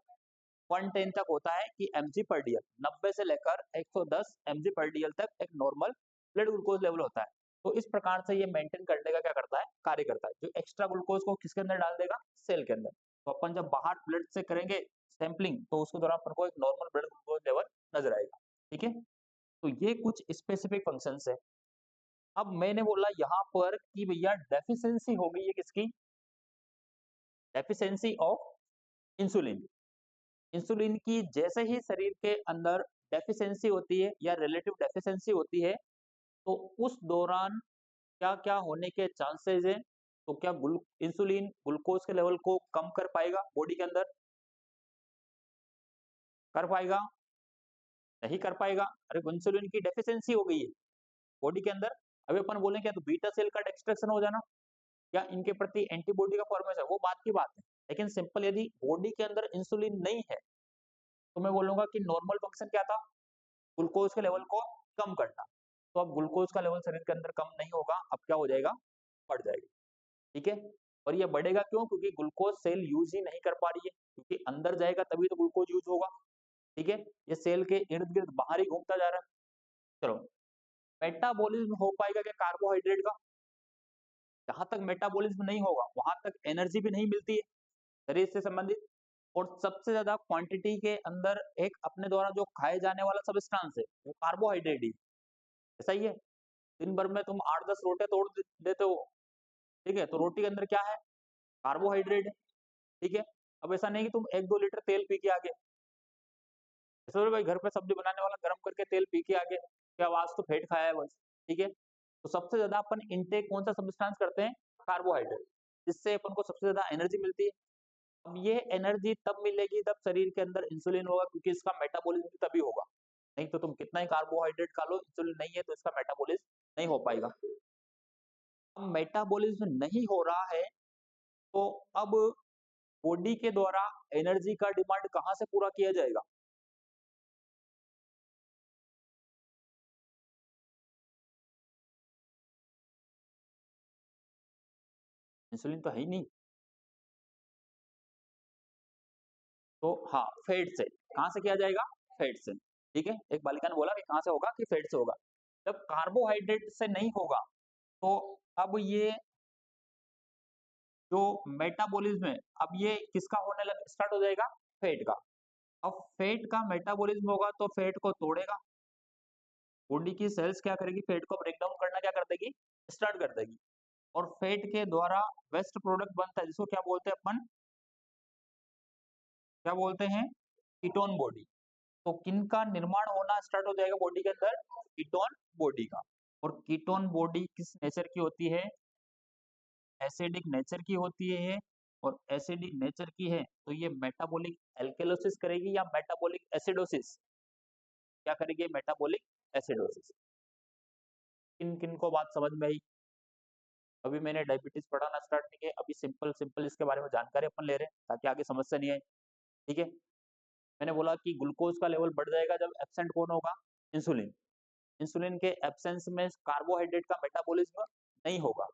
Speaker 1: 110 तक होता है कि एमजी पर डीएल, 90 से लेकर 110 एमजी पर डीएल तक एक नॉर्मल ब्लड ग्लूकोज लेवल होता है। तो इस प्रकार से ये मेंटेन करने का क्या करता है? कार्य करता है। जो एक्स्ट्रा ग्लूकोज को किसके अंदर डाल देगा? सेल के अंदर। तो अपन जब बाहर ब्लड से करेंगे सैंपलिंग, तो उसके दौरान अपन को एक नॉर्मल ब्लड ग्लूकोज लेवल नजर आएगा। ठीक है? तो ये कुछ स्पेसिफिक फंक्शंस है। अब मैंने बोला यहाँ पर कि भैया डेफिशिएंसी हो गई है किसकी? Deficiency of insulin. इंसुलिन की जैसे ही शरीर के अंदर डेफिशिएंसी होती है या रिलेटिव डेफिशिएंसी होती है, तो उस दौरान क्या-क्या होने के चांसेस हैं? तो क्या इंसुलिन ग्लूकोज के लेवल को कम कर पाएगा बॉडी के अंदर? कर पाएगा? नहीं कर पाएगा। अरे इंसुलिन की डेफिशिएंसी हो गई है बॉडी के अंदर। अभी अपन बोलें क्या, तो बीटा सेल का एक्सट्रैक्शन हो जाना या इनके प्रति एंटीबॉडी का फॉर्मेशन, वो बात की बात है। लेकिन सिंपल यदि बॉडी के अंदर इंसुलिन नहीं है, तो मैं बोलूंगा कि नॉर्मल फंक्शन क्या था? ग्लूकोज के लेवल को कम करना। तो अब ग्लूकोज का लेवल शरीर के अंदर कम नहीं होगा, अब क्या हो जाएगा? बढ़ जाएगा। ठीक है? और ये बढ़ेगा क्यों? क्योंकि ग्लूकोज सेल यूज ही नहीं कर पा रही है, क्योंकि अंदर जाएगा तभी तो ग्लूकोज यूज होगा। ठीक है? ये सेल के इर्द गिर्द बाहर ही घूमता जा रहा है। चलो, मेटाबॉलिज्म हो पाएगा क्या कार्बोहाइड्रेट का? जहां तक मेटाबॉलिज्म नहीं होगा वहां तक एनर्जी भी नहीं मिलती है शरीर से संबंधित। और सबसे ज्यादा क्वांटिटी के अंदर एक अपने द्वारा जो खाए जाने वाला सबस्टांस है वो कार्बोहाइड्रेट ही। ऐसा ही है, दिन भर में तुम 8-10 रोटे तोड़ देते हो। ठीक है? तो रोटी के अंदर क्या है? कार्बोहाइड्रेट है। ठीक है? अब ऐसा नहीं कि तुम 1-2 लीटर तेल पी के आ गए, ऐसा भाई घर पे सब्जी बनाने वाला गर्म करके तेल पी के आ गए, क्या आवाज तो फेंट खाया है बस। ठीक है? तो सबसे ज्यादा अपन इनटेक कौन सा सब्सटेंस करते हैं? कार्बोहाइड्रेट, जिससे अपन को सबसे ज्यादा एनर्जी मिलती है। अब ये एनर्जी तब मिलेगी जब शरीर के अंदर इंसुलिन होगा, क्योंकि इसका मेटाबॉलिज्म भी तभी होगा। नहीं तो तुम कितना ही कार्बोहाइड्रेट खा लो, इंसुलिन नहीं है तो इसका मेटाबॉलिज्म नहीं हो पाएगा। अब मेटाबॉलिज्म नहीं हो रहा है, तो अब बॉडी के द्वारा एनर्जी का डिमांड कहां से पूरा किया जाएगा? इंसुलिन तो है ही नहीं। तो हाँ, फैट से। कहां से किया जाएगा? फैट से। ठीक है? एक बालिका ने बोला कि कहां से होगा, कि फैट से होगा। जब कार्बोहाइड्रेट से नहीं होगा, तो अब ये जो मेटाबॉलिज्म है, अब ये किसका होने लग स्टार्ट हो जाएगा? फैट का। अब फैट का मेटाबॉलिज्म होगा तो फैट को तोड़ेगा। बॉडी की सेल्स क्या करेगी? फैट को ब्रेक डाउन करना क्या कर देगी? स्टार्ट कर देगी। और फैट के द्वारा वेस्ट प्रोडक्ट बनता है, जिसको क्या बोलते हैं अपन? क्या बोलते हैं? Ketone body. तो किनका निर्माण होना स्टार्ट हो जाएगा बॉडी के अंदर? कीटोन बॉडी का। और कीटोन बॉडी किस नेचर की होती है? एसिडिक नेचर की होती है। और एसिडिक नेचर की है तो ये मेटाबॉलिक एल्केलोसिस करेगी या मेटाबॉलिक एसिडोसिस? क्या करेगी? Metabolic acidosis. किन किन को बात समझ में आई? अभी मैंने डायबिटीज पढ़ाना स्टार्ट नहीं किया, अभी सिंपल सिंपल इसके बारे में जानकारी अपन ले रहे हैं ताकि आगे समस्या नहीं आए। ठीक है? मैंने बोला कि ग्लूकोज का लेवल बढ़ जाएगा जब एब्सेंट कौन होगा? इंसुलिन। इंसुलिन के एब्सेंस में कार्बोहाइड्रेट का मेटाबॉलिज्म नहीं होगा।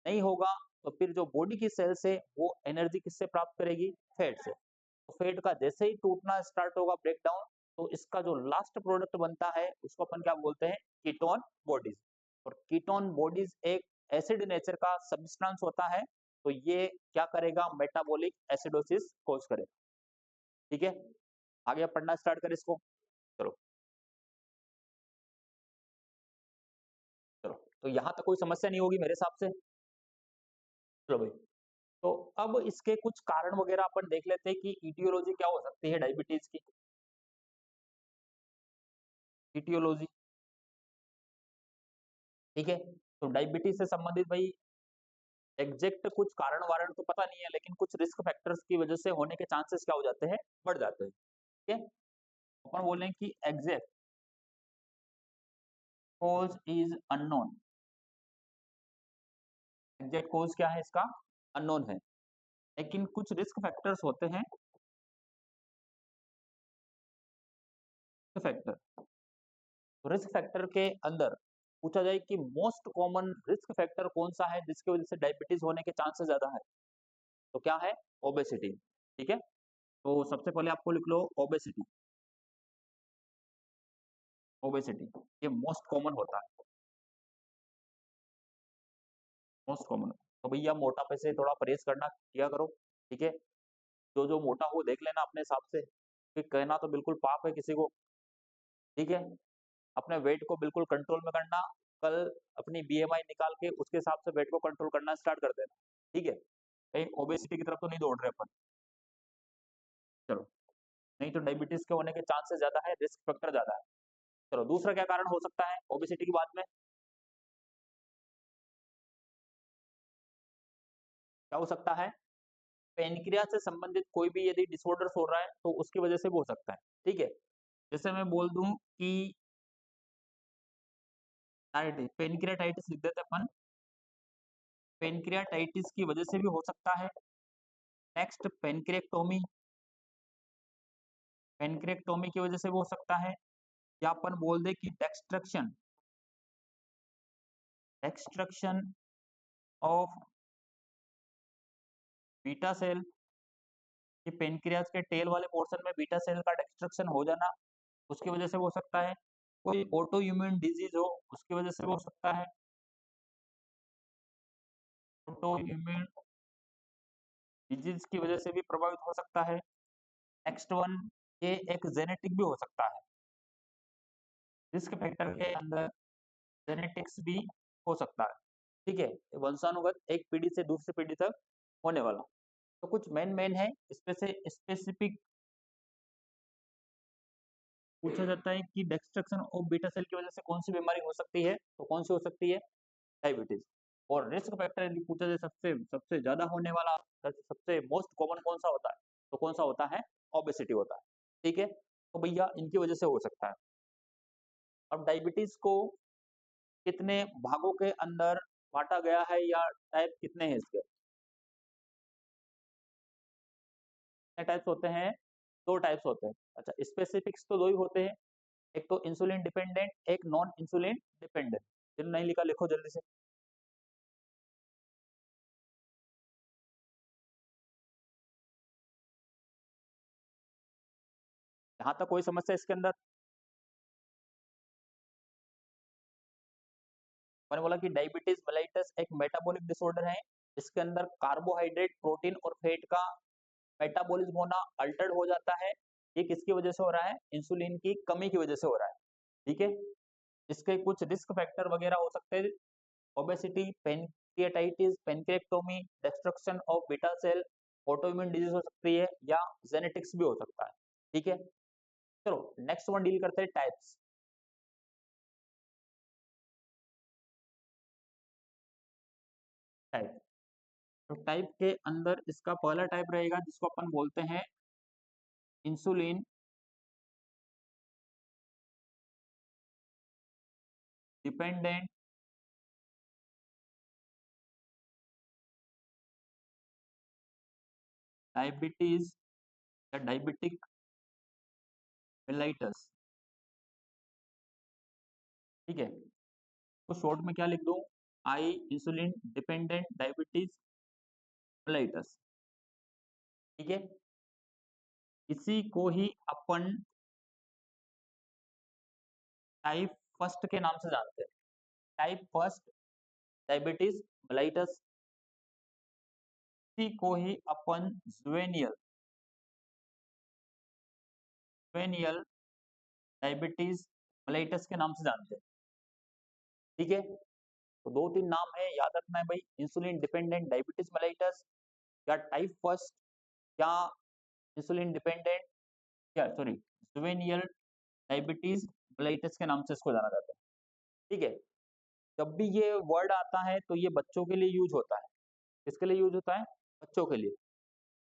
Speaker 1: नहीं होगा तो फिर जो बॉडी की सेल्स है वो एनर्जी किससे प्राप्त करेगी? फैट से। तो फैट का जैसे ही टूटना स्टार्ट होगा, ब्रेक डाउन, तो इसका जो लास्ट प्रोडक्ट बनता है उसको अपन क्या बोलते हैं? Ketone bodies. और कीटोन बॉडीज एक एसिड नेचर का सब्सटेंस होता है, तो ये क्या करेगा? मेटाबॉलिक एसिडोसिस कॉज करेगा। ठीक है? आगे आप पढ़ना स्टार्ट करें इसको। चलो। चलो, तो यहां तक कोई समस्या नहीं होगी मेरे हिसाब से। चलो भाई, तो अब इसके कुछ कारण वगैरह अपन देख लेते हैं कि ईटियोलॉजी क्या हो सकती है डायबिटीज की। ईटियोलॉजी। ठीक है? तो डायबिटीज से संबंधित भाई एग्जैक्ट कुछ कारण वारण तो पता नहीं है, लेकिन कुछ रिस्क फैक्टर्स की वजह से होने के चांसेस क्या हो जाते हैं, बढ़ जाते हैं। ठीक है, अपन बोलें कि exact cause is unknown. Exact cause क्या है इसका, अननोन है, लेकिन कुछ रिस्क फैक्टर्स होते हैं, फैक्टर। रिस्क फैक्टर के अंदर पूछा जाए कि मोस्ट कॉमन रिस्क फैक्टर कौन सा है जिसकी वजह से डायबिटीज होने के चांसेस ज्यादा है, तो क्या है, ओबेसिटी। ठीक है, तो सबसे पहले आपको लिख लो ओबेसिटी। ओबेसिटी ये मोस्ट कॉमन होता है, मोस्ट कॉमन। तो भैया मोटापे से थोड़ा परहेज करना किया करो। ठीक है, जो जो मोटा हो देख लेना अपने हिसाब से, कि कहना तो बिल्कुल पाप है किसी को। ठीक है, अपने वेट को बिल्कुल कंट्रोल में करना। कल अपनी बीएमआई निकाल के उसके हिसाब से वेट को कंट्रोल करना स्टार्ट कर देना। ठीक है, कहीं ओबेसिटी की तरफ तो नहीं दौड़ रहे अपन। चलो, नहीं तो डायबिटीज के होने के चांसेस ज्यादा है, रिस्क फैक्टर ज्यादा है। चलो, दूसरा क्या कारण हो सकता है ओबेसिटी की बात में, क्या हो सकता है, पेनक्रियास से संबंधित कोई भी यदि डिसऑर्डर्स हो रहा है तो उसकी वजह से भी हो सकता है। ठीक है, जैसे मैं बोल दूं कि पेनक्रियाटाइटिस लिख देते अपन, पेनक्रियाटाइटिस की वजह से भी हो सकता है। नेक्स्ट पेनक्रिएक्टोमी, पेनक्रिएक्टोमी की वजह से भी हो सकता है। या अपन बोल दे कि डेक्स्ट्रक्शन, एक्सट्रक्शन ऑफ बीटा सेल, कि पेनक्रियास के टेल वाले पोर्शन में बीटा सेल का डिस्ट्रक्शन हो जाना, उसकी वजह से हो सकता है। कोई ऑटो इम्यून डिजीज हो, उसकी वजह से हो सकता है, ऑटो इम्यून डिजीज की वजह से भी प्रभावित हो सकता है। नेक्स्ट वन, ये एक जेनेटिक भी हो सकता है, रिस्क फैक्टर के अंदर जेनेटिक्स भी हो सकता है। ठीक है, वंशानुगत एक पीढ़ी से दूसरी पीढ़ी तक होने वाला। तो कुछ मेन मेन है, इसमें से स्पेसिफिक पूछा जाता है कि डिस्ट्रक्शन ऑफ बीटा सेल की वजह से कौन सी बीमारी हो सकती है, तो कौन सी हो सकती है, डायबिटीज। और रिस्क फैक्टर यदि पूछा जाए सबसे सबसे ज्यादा होने वाला, सबसे मोस्ट कॉमन कौन सा होता है, तो कौन सा होता है, ओबेसिटी होता है। ठीक है, तो भैया इनकी वजह से हो सकता है। अब डायबिटीज को कितने भागों के अंदर बांटा गया है, या टाइप कितने हैं इसके, कितने टाइप्स होते हैं, दो टाइप्स होते हैं। अच्छा, स्पेसिफिक्स तो दो ही होते हैं, एक तो इंसुलिन डिपेंडेंट, एक नॉन इंसुलिन डिपेंडेंट। जिन नहीं लिखा लिखो जल्दी से। यहाँ तक कोई समस्या इसके अंदर, मैंने बोला कि डायबिटीज मेलाइटस एक मेटाबॉलिक डिसऑर्डर है। इसके अंदर कार्बोहाइड्रेट, प्रोटीन और फैट का मेटाबॉलिज्म होना अल्टर्ड हो जाता है। ये किसकी वजह से हो रहा है, इंसुलिन की कमी की वजह से हो रहा है। ठीक है, इसके कुछ रिस्क फैक्टर वगैरह हो सकते हैं, obesity, pancreatitis, pancreatectomy, destruction of beta cell, autoimmune disease हो सकती है, या जेनेटिक्स भी हो सकता है। ठीक है, चलो नेक्स्ट वन डील करते हैं टाइप्स। टाइप, तो टाइप के अंदर इसका पहला टाइप रहेगा जिसको अपन बोलते हैं इंसुलिन डिपेंडेंट डायबिटीज या डायबिटिक मेलाइटस। ठीक है, तो शॉर्ट में क्या लिख दूं, आई, इंसुलिन डिपेंडेंट डायबिटीज मेलाइटस। ठीक है, इसी को ही अपन टाइप फर्स्ट के नाम से जानते हैं, टाइप फर्स्ट डायबिटीज मेलाइटस। इसी को ही अपन जुवेनियल, जुवेनियल डायबिटीज मेलाइटस के नाम से जानते हैं। ठीक है, तो दो तीन नाम है, याद रखना है भाई, इंसुलिन डिपेंडेंट डायबिटीज मेलाइटस, या टाइप फर्स्ट, या इंसुलिन डिपेंडेंट, क्या सॉरी, जुवेनियल डायबिटीज मेलाइटस के नाम से इसको जाना जाता है। ठीक है, जब भी ये वर्ड आता है तो ये बच्चों के लिए यूज होता है। किसके लिए यूज होता है? बच्चों के लिए।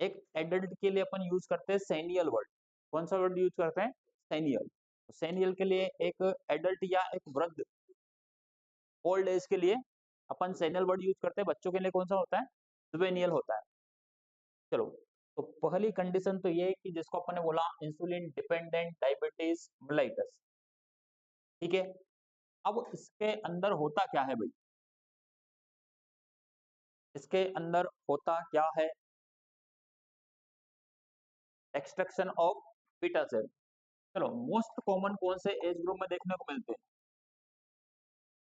Speaker 1: एक एडल्ट के लिए अपन यूज करते हैं सेनियल वर्ड। कौन सा वर्ड यूज करते हैं? सेनियल। सेनियल के लिए एक एडल्ट या एक वृद्ध, ओल्ड एज के लिए अपन सेनियल वर्ड यूज करते हैं। बच्चों के लिए कौन सा होता है? जुवेनियल होता है। चलो, तो पहली कंडीशन तो ये है कि जिसको अपन ने बोला इंसुलिन डिपेंडेंट डायबिटीज मेलाइटस। ठीक है, अब इसके अंदर होता क्या है भाई? इसके अंदर होता क्या है? Extraction of beta cell. चलो, मोस्ट कॉमन कौन से एज ग्रुप में देखने को मिलते हैं?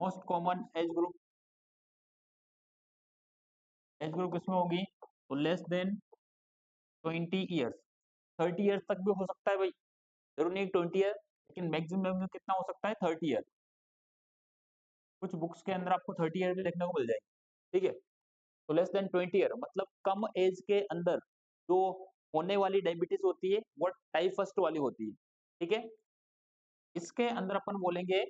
Speaker 1: मोस्ट कॉमन एज ग्रुप किसमें होगी? तो लेस देन 20 ईयर्स। 30 ईयर्स तक भी हो सकता है भाई, जरूर नहीं 20 ईयर, लेकिन मैक्सिमम कितना हो सकता है? 30 ईयर। कुछ बुक्स के अंदर आपको 30 ईयर भी देखने को मिल जाएगी। ठीक है, तो लेस देन 20 ईयर मतलब कम एज के अंदर जो होने वाली डायबिटीज होती है वो टाइप फर्स्ट वाली होती है। ठीक है, इसके अंदर अपन बोलेंगे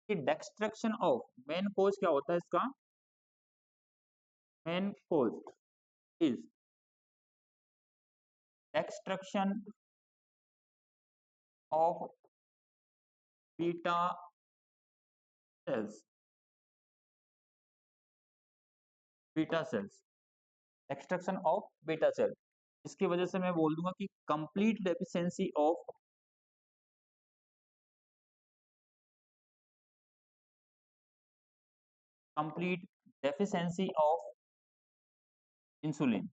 Speaker 1: कि डेक्सट्रक्शन ऑफ, मेन कोज क्या होता है इसका? Main cause is extraction of beta cells. Beta cells, extraction of beta cell. इसकी वजह से मैं बोल दूंगा कि complete deficiency of, complete deficiency of insulin.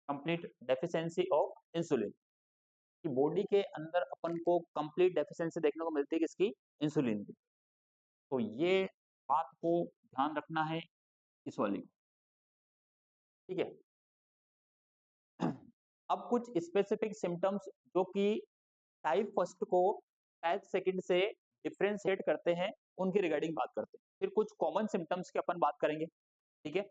Speaker 1: Complete deficiency of insulin कि बॉडी के अंदर अपन को कंप्लीट डेफिशिएंसी देखने को मिलती है किसकी? इंसुलिन की। तो ये बात को ध्यान रखना है इस वाली को। ठीक है, अब कुछ स्पेसिफिक सिम्टम्स जो कि टाइप फर्स्ट को टाइप सेकंड से डिफरेंशिएट करते हैं, उनकी रिगार्डिंग बात करते हैं। फिर कुछ कॉमन सिम्टम्स की अपन बात करेंगे। ठीक है,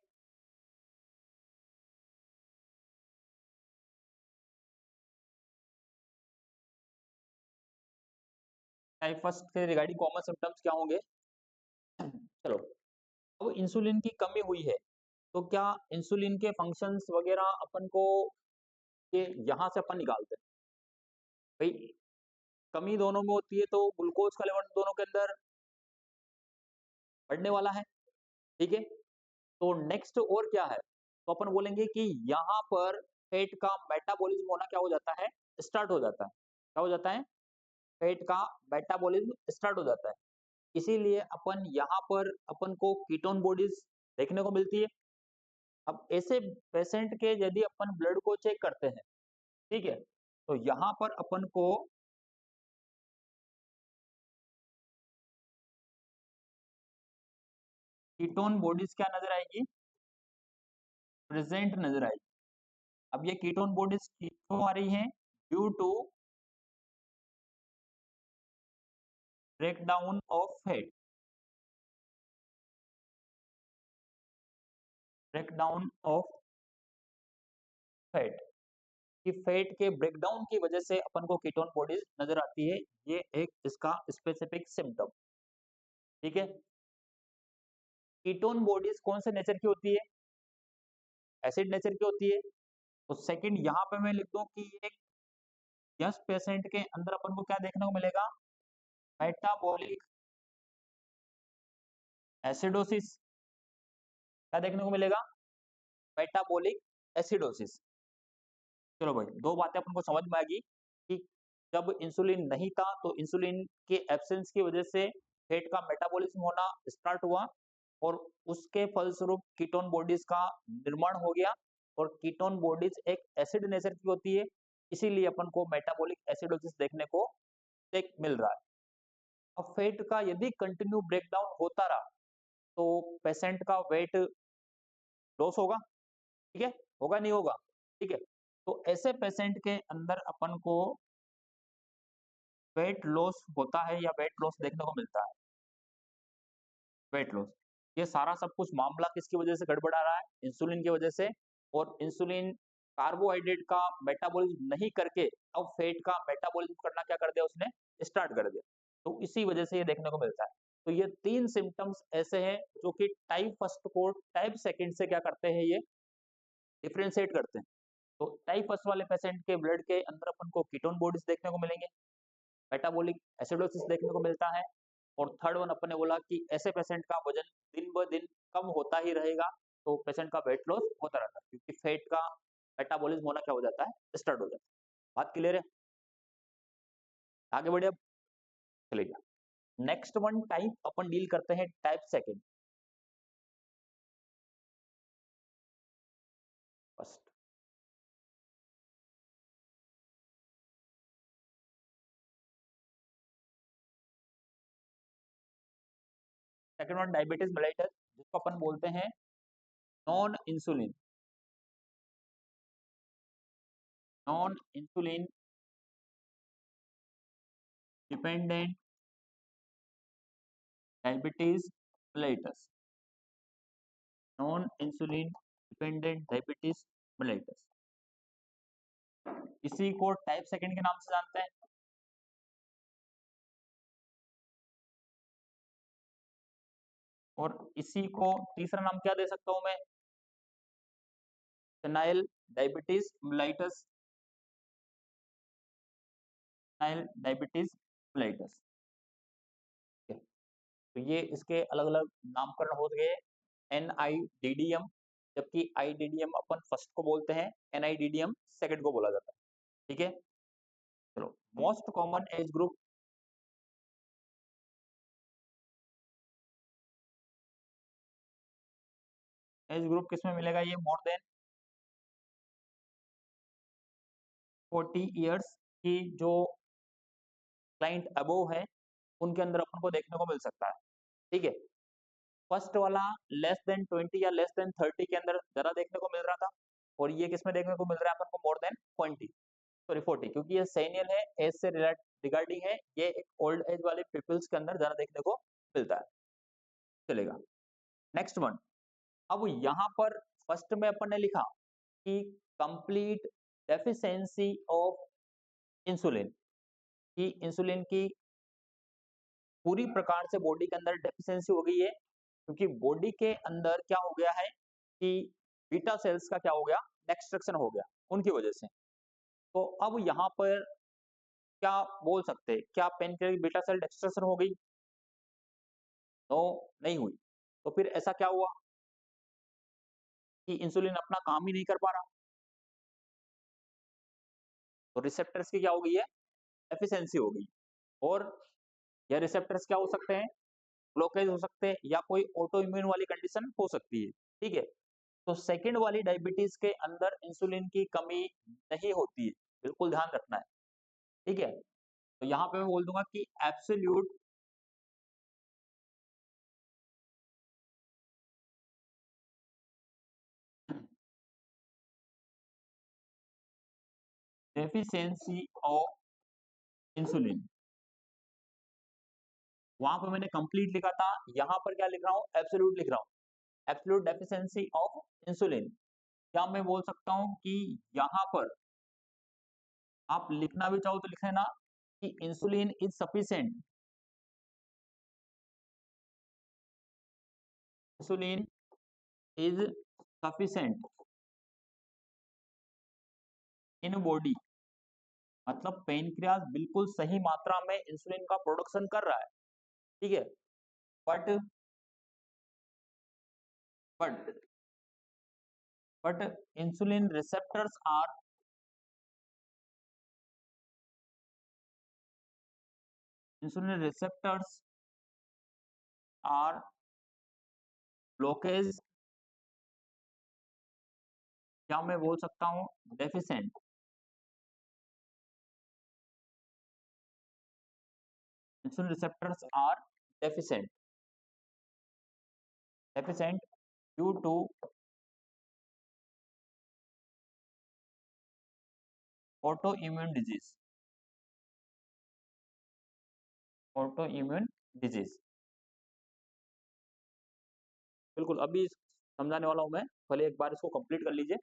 Speaker 1: टाइप फर्स्ट के रिगार्डिंग कॉमन सिम्टम्स क्या होंगे? चलो, अब इंसुलिन की कमी हुई है तो क्या इंसुलिन के फंक्शंस वगैरह अपन को ये यहाँ से अपन निकालते हैं भाई। कमी दोनों में होती है तो ग्लूकोज का लेवल दोनों के अंदर बढ़ने वाला है। ठीक है, तो नेक्स्ट और क्या है? तो अपन बोलेंगे कि यहाँ पर फैट का मेटाबॉलिज्म होना क्या हो जाता है? स्टार्ट हो जाता है। क्या हो जाता है? फैट का मेटाबॉलिज्म स्टार्ट हो जाता है। इसीलिए अपन यहाँ पर अपन को कीटोन बॉडीज देखने को मिलती है। अब ऐसे पेशेंट के यदि अपन ब्लड को चेक करते हैं, ठीक है, तो यहाँ पर अपन को कीटोन बॉडीज क्या नजर आएगी? प्रेजेंट नजर आएगी। अब ये कीटोन बॉडीज क्यों आ रही हैं? Due to breakdown of fat. Breakdown of fat, कि फैट के ब्रेकडाउन की वजह से अपन को कीटोन बॉडीज नजर आती है। ये एक इसका स्पेसिफिक सिम्टम। ठीक है, कीटोन बॉडीज कौन से नेचर की होती है? एसिड नेचर की होती है। तो सेकंड यहाँ पे मैं लिख दूं कि एक यस पेशेंट के अंदर अपन को क्या देखने को मिलेगा? Metabolic acidosis. क्या देखने को मिलेगा? Metabolic acidosis. चलो भाई, दो बातें अपन को समझ में आ गई कि जब इंसुलिन नहीं था तो इंसुलिन के एब्सेंस की वजह से फैट का मेटाबॉलिज्म होना स्टार्ट हुआ और उसके फलस्वरूप कीटोन बॉडीज का निर्माण हो गया। और कीटोन बॉडीज एक एसिड नेचर की होती है, इसीलिए अपन को मेटाबॉलिक एसिडोसिस देखने को देख मिल रहा है। अब फैट का यदि कंटिन्यू ब्रेकडाउन होता रहा तो पेशेंट का वेट लॉस होगा। ठीक है, होगा नहीं होगा? ठीक है, तो ऐसे पेशेंट के अंदर अपन को वेट लॉस होता है या वेट लॉस देखने को मिलता है। वेट लॉस, ये सारा सब कुछ मामला किसकी वजह से गड़बड़ा रहा है? इंसुलिन की वजह से। और इंसुलिन कार्बोहाइड्रेट का मेटाबॉलिज्म नहीं करके अब फैट का मेटाबॉलिज्म करना क्या कर दिया उसने? स्टार्ट कर दिया। तो इसी वजह से ये देखने को मिलता है। तो ये 3 सिम्पटम्स ऐसे हैं जो कि टाइप फर्स्ट को टाइप सेकंड से क्या करते हैं, ये डिफरेंशिएट करते हैं। तो टाइप फर्स्ट वाले पेशेंट के ब्लड के अंदर अपन को कीटोन बॉडीज देखने को मिलेंगे, मेटाबॉलिक एसिडोसिस देखने को मिलता है, और थर्ड वन अपन ने बोला कि ऐसे पेशेंट का वजन दिन ब दिन कम होता ही रहेगा, तो पेशेंट का वेट लॉस होता रहता है, क्योंकि फैट का मेटाबॉलिज्म होना क्या हो जाता है, स्टार्ट हो जाता है। बात क्लियर है? आगे बढ़े अब, चलिए नेक्स्ट वन टाइप अपन डील करते हैं type second. First second one diabetes mellitus, जिसको अपन बोलते हैं non insulin dependent diabetes mellitus, non insulin dependent diabetes mellitus, इसी को टाइप सेकंड के नाम से जानते हैं। और इसी को तीसरा नाम क्या दे सकता हूं मैं, senile diabetes mellitus, senile diabetes mellitus. तो ये इसके अलग अलग नामकरण हो गए, NIDDM, जबकि IDDM अपन फर्स्ट को बोलते हैं, NIDDM सेकंड को बोला जाता है। ठीक है, चलो most common age group, age group किसमें मिलेगा, ये मोर देन 40 इयर्स की जो क्लाइंट अबोव है, उनके अंदर अपन को देखने को मिल सकता है। ठीक है, फर्स्ट वाला लेस देन 20 या लेस देन 30 के अंदर ज्यादा देखने को मिल रहा था, और ये किसमें देखने को मिल रहा है अपन को, मोर देन 20, सॉरी 40, क्योंकि ये सेनियल है, एज से रिगार्डिंग है, ये एक ओल्ड एज वाले पीपल्स के अंदर ज्यादा देखने को मिलता है। चलेगा, नेक्स्ट वन। अब यहाँ पर फर्स्ट में अपन ने लिखा कि कंप्लीट डेफिशिएंसी ऑफ इंसुलिन, कि इंसुलिन की पूरी प्रकार से बॉडी के अंदर डेफिशिएंसी हो गई है, क्योंकि बॉडी के अंदर क्या हो गया है कि बीटा सेल्स का क्या हो गया, एक्सट्रैक्शन हो गया उनकी वजह से। तो अब यहाँ पर क्या बोल सकते हैं, क्या पेनक्रियाटिक बीटा सेल एक्सट्रैक्शन हो गई? नो, नहीं हुई। तो फिर ऐसा क्या हुआ कि इंसुलिन अपना काम ही नहीं कर पा रहा, तो रिसेप्टर्स की क्या हो गई है, एफिशिएंसी हो गई। और यह रिसेप्टर्स क्या हो सकते हैं, ब्लॉकेज हो सकते हैं, या कोई ऑटो इम्यून वाली कंडीशन हो सकती है। ठीक है, तो सेकंड वाली डायबिटीज के अंदर इंसुलिन की कमी नहीं होती है, बिल्कुल ध्यान रखना है। ठीक है, तो यहाँ पे मैं बोल दूंगा कि एब्सोल्यूट डेफिशिएंसी ऑफ इंसुलिन, वहां पर मैंने कंप्लीट लिखा था, यहाँ पर क्या लिख रहा हूँ, एब्सोल्यूट लिख रहा हूँ, एब्सोल्यूट डेफिशिएंसी ऑफ इंसुलिन। क्या मैं बोल सकता हूँ कि यहाँ पर आप लिखना भी चाहो तो लिख लेना कि insulin is sufficient, insulin is sufficient in body, मतलब पेनक्रियास बिल्कुल सही मात्रा में इंसुलिन का प्रोडक्शन कर रहा है। ठीक है, but but but insulin receptors are, insulin receptors are blockage, क्या मैं बोल सकता हूँ, deficient, insulin receptors are deficient, deficient due to autoimmune disease, autoimmune disease. बिल्कुल, अभी समझाने वाला हूं मैं, पहले एक बार इसको कंप्लीट कर लीजिए।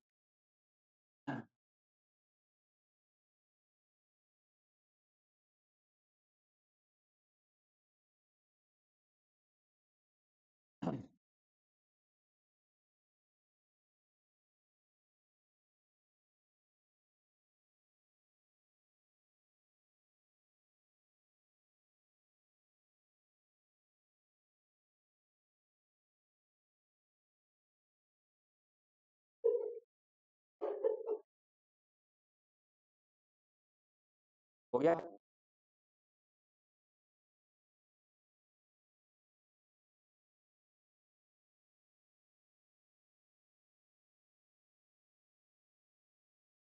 Speaker 1: हो गया?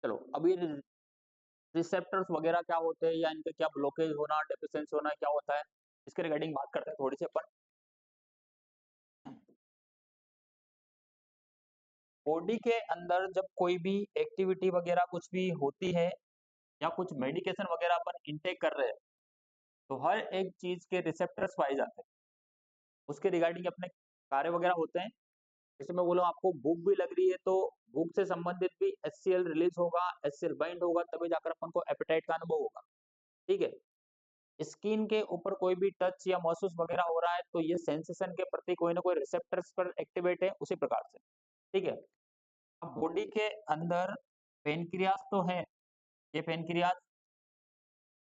Speaker 1: चलो अब ये रिसेप्टर्स वगैरह क्या होते हैं या इनके क्या ब्लॉकेज होना, डेफिशिएंसी होना क्या होता है, इसके रिगार्डिंग बात करते हैं थोड़ी सी अपन। बॉडी के अंदर जब कोई भी एक्टिविटी वगैरह कुछ भी होती है या कुछ मेडिकेशन वगैरह अपन इनटेक कर रहे हैं, तो हर एक चीज के रिसेप्टर्स पाए जाते हैं, उसके रिगार्डिंग अपने कार्य वगैरह होते हैं। जैसे मैं बोलूँ आपको भूख भी लग रही है तो भूख से संबंधित भी HCl रिलीज होगा, HCl बाइंड होगा, तभी जाकर अपन को एपेटाइट का अनुभव होगा। ठीक है? स्किन के ऊपर कोई भी टच या महसूस वगैरह हो रहा है तो ये सेंसेशन के प्रति कोई ना कोई रिसेप्टर्स पर एक्टिवेट है उसी प्रकार से। ठीक है? अब बॉडी के अंदर पेनक्रियास तो है, ये पेनक्रियास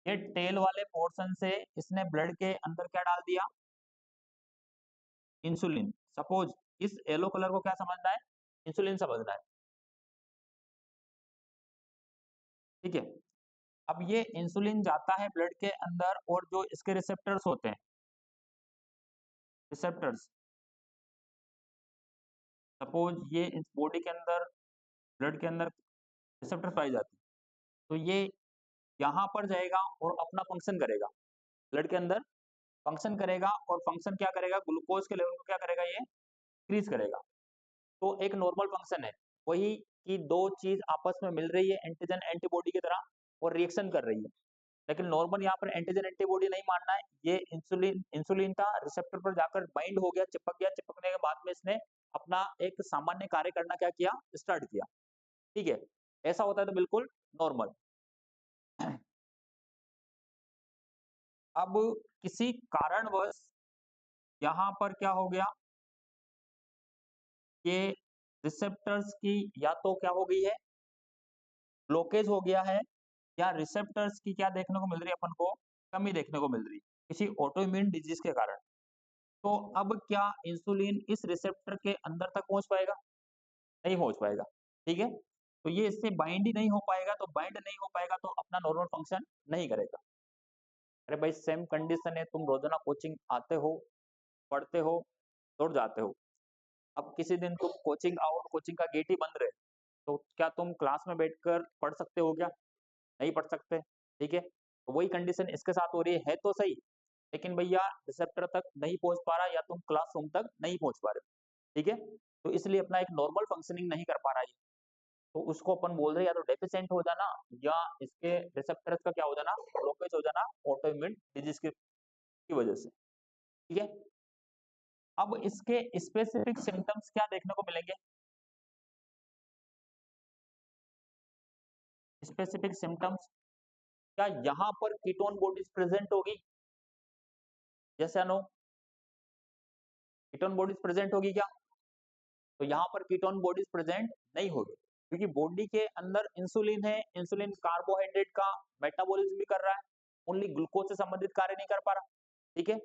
Speaker 1: ये टेल वाले पोर्शन से इसने ब्लड के अंदर क्या डाल दिया, इंसुलिन। सपोज इस येलो कलर को क्या समझना है, इंसुलिन समझना है। ठीक है? अब ये इंसुलिन जाता है ब्लड के अंदर और जो इसके रिसेप्टर्स होते हैं, रिसेप्टर्स, सपोज ये इस बॉडी के अंदर ब्लड के अंदर रिसेप्टर्स पाई जाती है, तो ये यहाँ पर जाएगा और अपना फंक्शन करेगा, ब्लड के अंदर फंक्शन करेगा और फंक्शन क्या करेगा, ग्लूकोज के लेवल को क्या करेगा, ये इंक्रीज करेगा। तो एक नॉर्मल फंक्शन है वही कि दो चीज आपस में मिल रही है एंटीजन एंटीबॉडी की तरह और रिएक्शन कर रही है, लेकिन नॉर्मल यहाँ पर एंटीजन एंटीबॉडी नहीं मानना है, ये इंसुलिन इंसुलिन था रिसेप्टर पर जाकर बाइंड हो गया, चिपक गया, चिपकने के बाद में इसने अपना एक सामान्य कार्य करना क्या किया, स्टार्ट किया। ठीक है? ऐसा होता है तो बिल्कुल नॉर्मल। अब किसी कारणवश यहाँ पर क्या हो गया, ये रिसेप्टर्स की या तो क्या हो गई है, ब्लॉकेज हो गया है, या रिसेप्टर्स की क्या देखने को मिल रही है अपन को, कमी देखने को मिल रही है किसी ऑटोइम्यून डिजीज के कारण। तो अब क्या इंसुलिन इस रिसेप्टर के अंदर तक पहुंच पाएगा, नहीं पहुंच पाएगा। ठीक है? तो ये इससे बाइंड ही नहीं हो पाएगा, तो बाइंड नहीं हो पाएगा तो अपना नॉर्मल फंक्शन नहीं करेगा। अरे भाई सेम कंडीशन है, तुम रोजाना कोचिंग आते हो, पढ़ते हो, दौड़ जाते हो। अब किसी दिन तुम कोचिंग आओ और कोचिंग का गेट ही बंद रहे, तो क्या तुम क्लास में बैठकर पढ़ सकते हो क्या, नहीं पढ़ सकते। ठीक है? तो वही कंडीशन इसके साथ हो रही है तो सही, लेकिन भैया रिसेप्टर तक नहीं पहुंच पा रहा या तुम क्लासरूम तक नहीं पहुंच पा रहे। ठीक है? तो इसलिए अपना एक नॉर्मल फंक्शनिंग नहीं कर पा रहा है, तो उसको अपन बोल रहे हैं या तो डेफिशिएंट हो जाना या इसके रिसेप्टर्स का क्या हो जाना, ब्लॉकेज हो जाना, ऑटोइम्यून डिजीज की वजह से। ठीक है? अब इसके स्पेसिफिक सिम्टम्स क्या देखने को मिलेंगे, स्पेसिफिक सिम्टम्स, क्या यहाँ पर कीटोन बॉडीज प्रेजेंट होगी, जैसे अनु कीटोन बॉडीज प्रेजेंट होगी क्या, तो यहाँ पर कीटोन बॉडीज प्रेजेंट नहीं होगी, क्योंकि बॉडी के अंदर इंसुलिन है, इंसुलिन कार्बोहाइड्रेट का मेटाबॉलिज्म भी कर रहा है, ओनली ग्लूकोज से संबंधित कार्य नहीं कर पा रहा। ठीक है?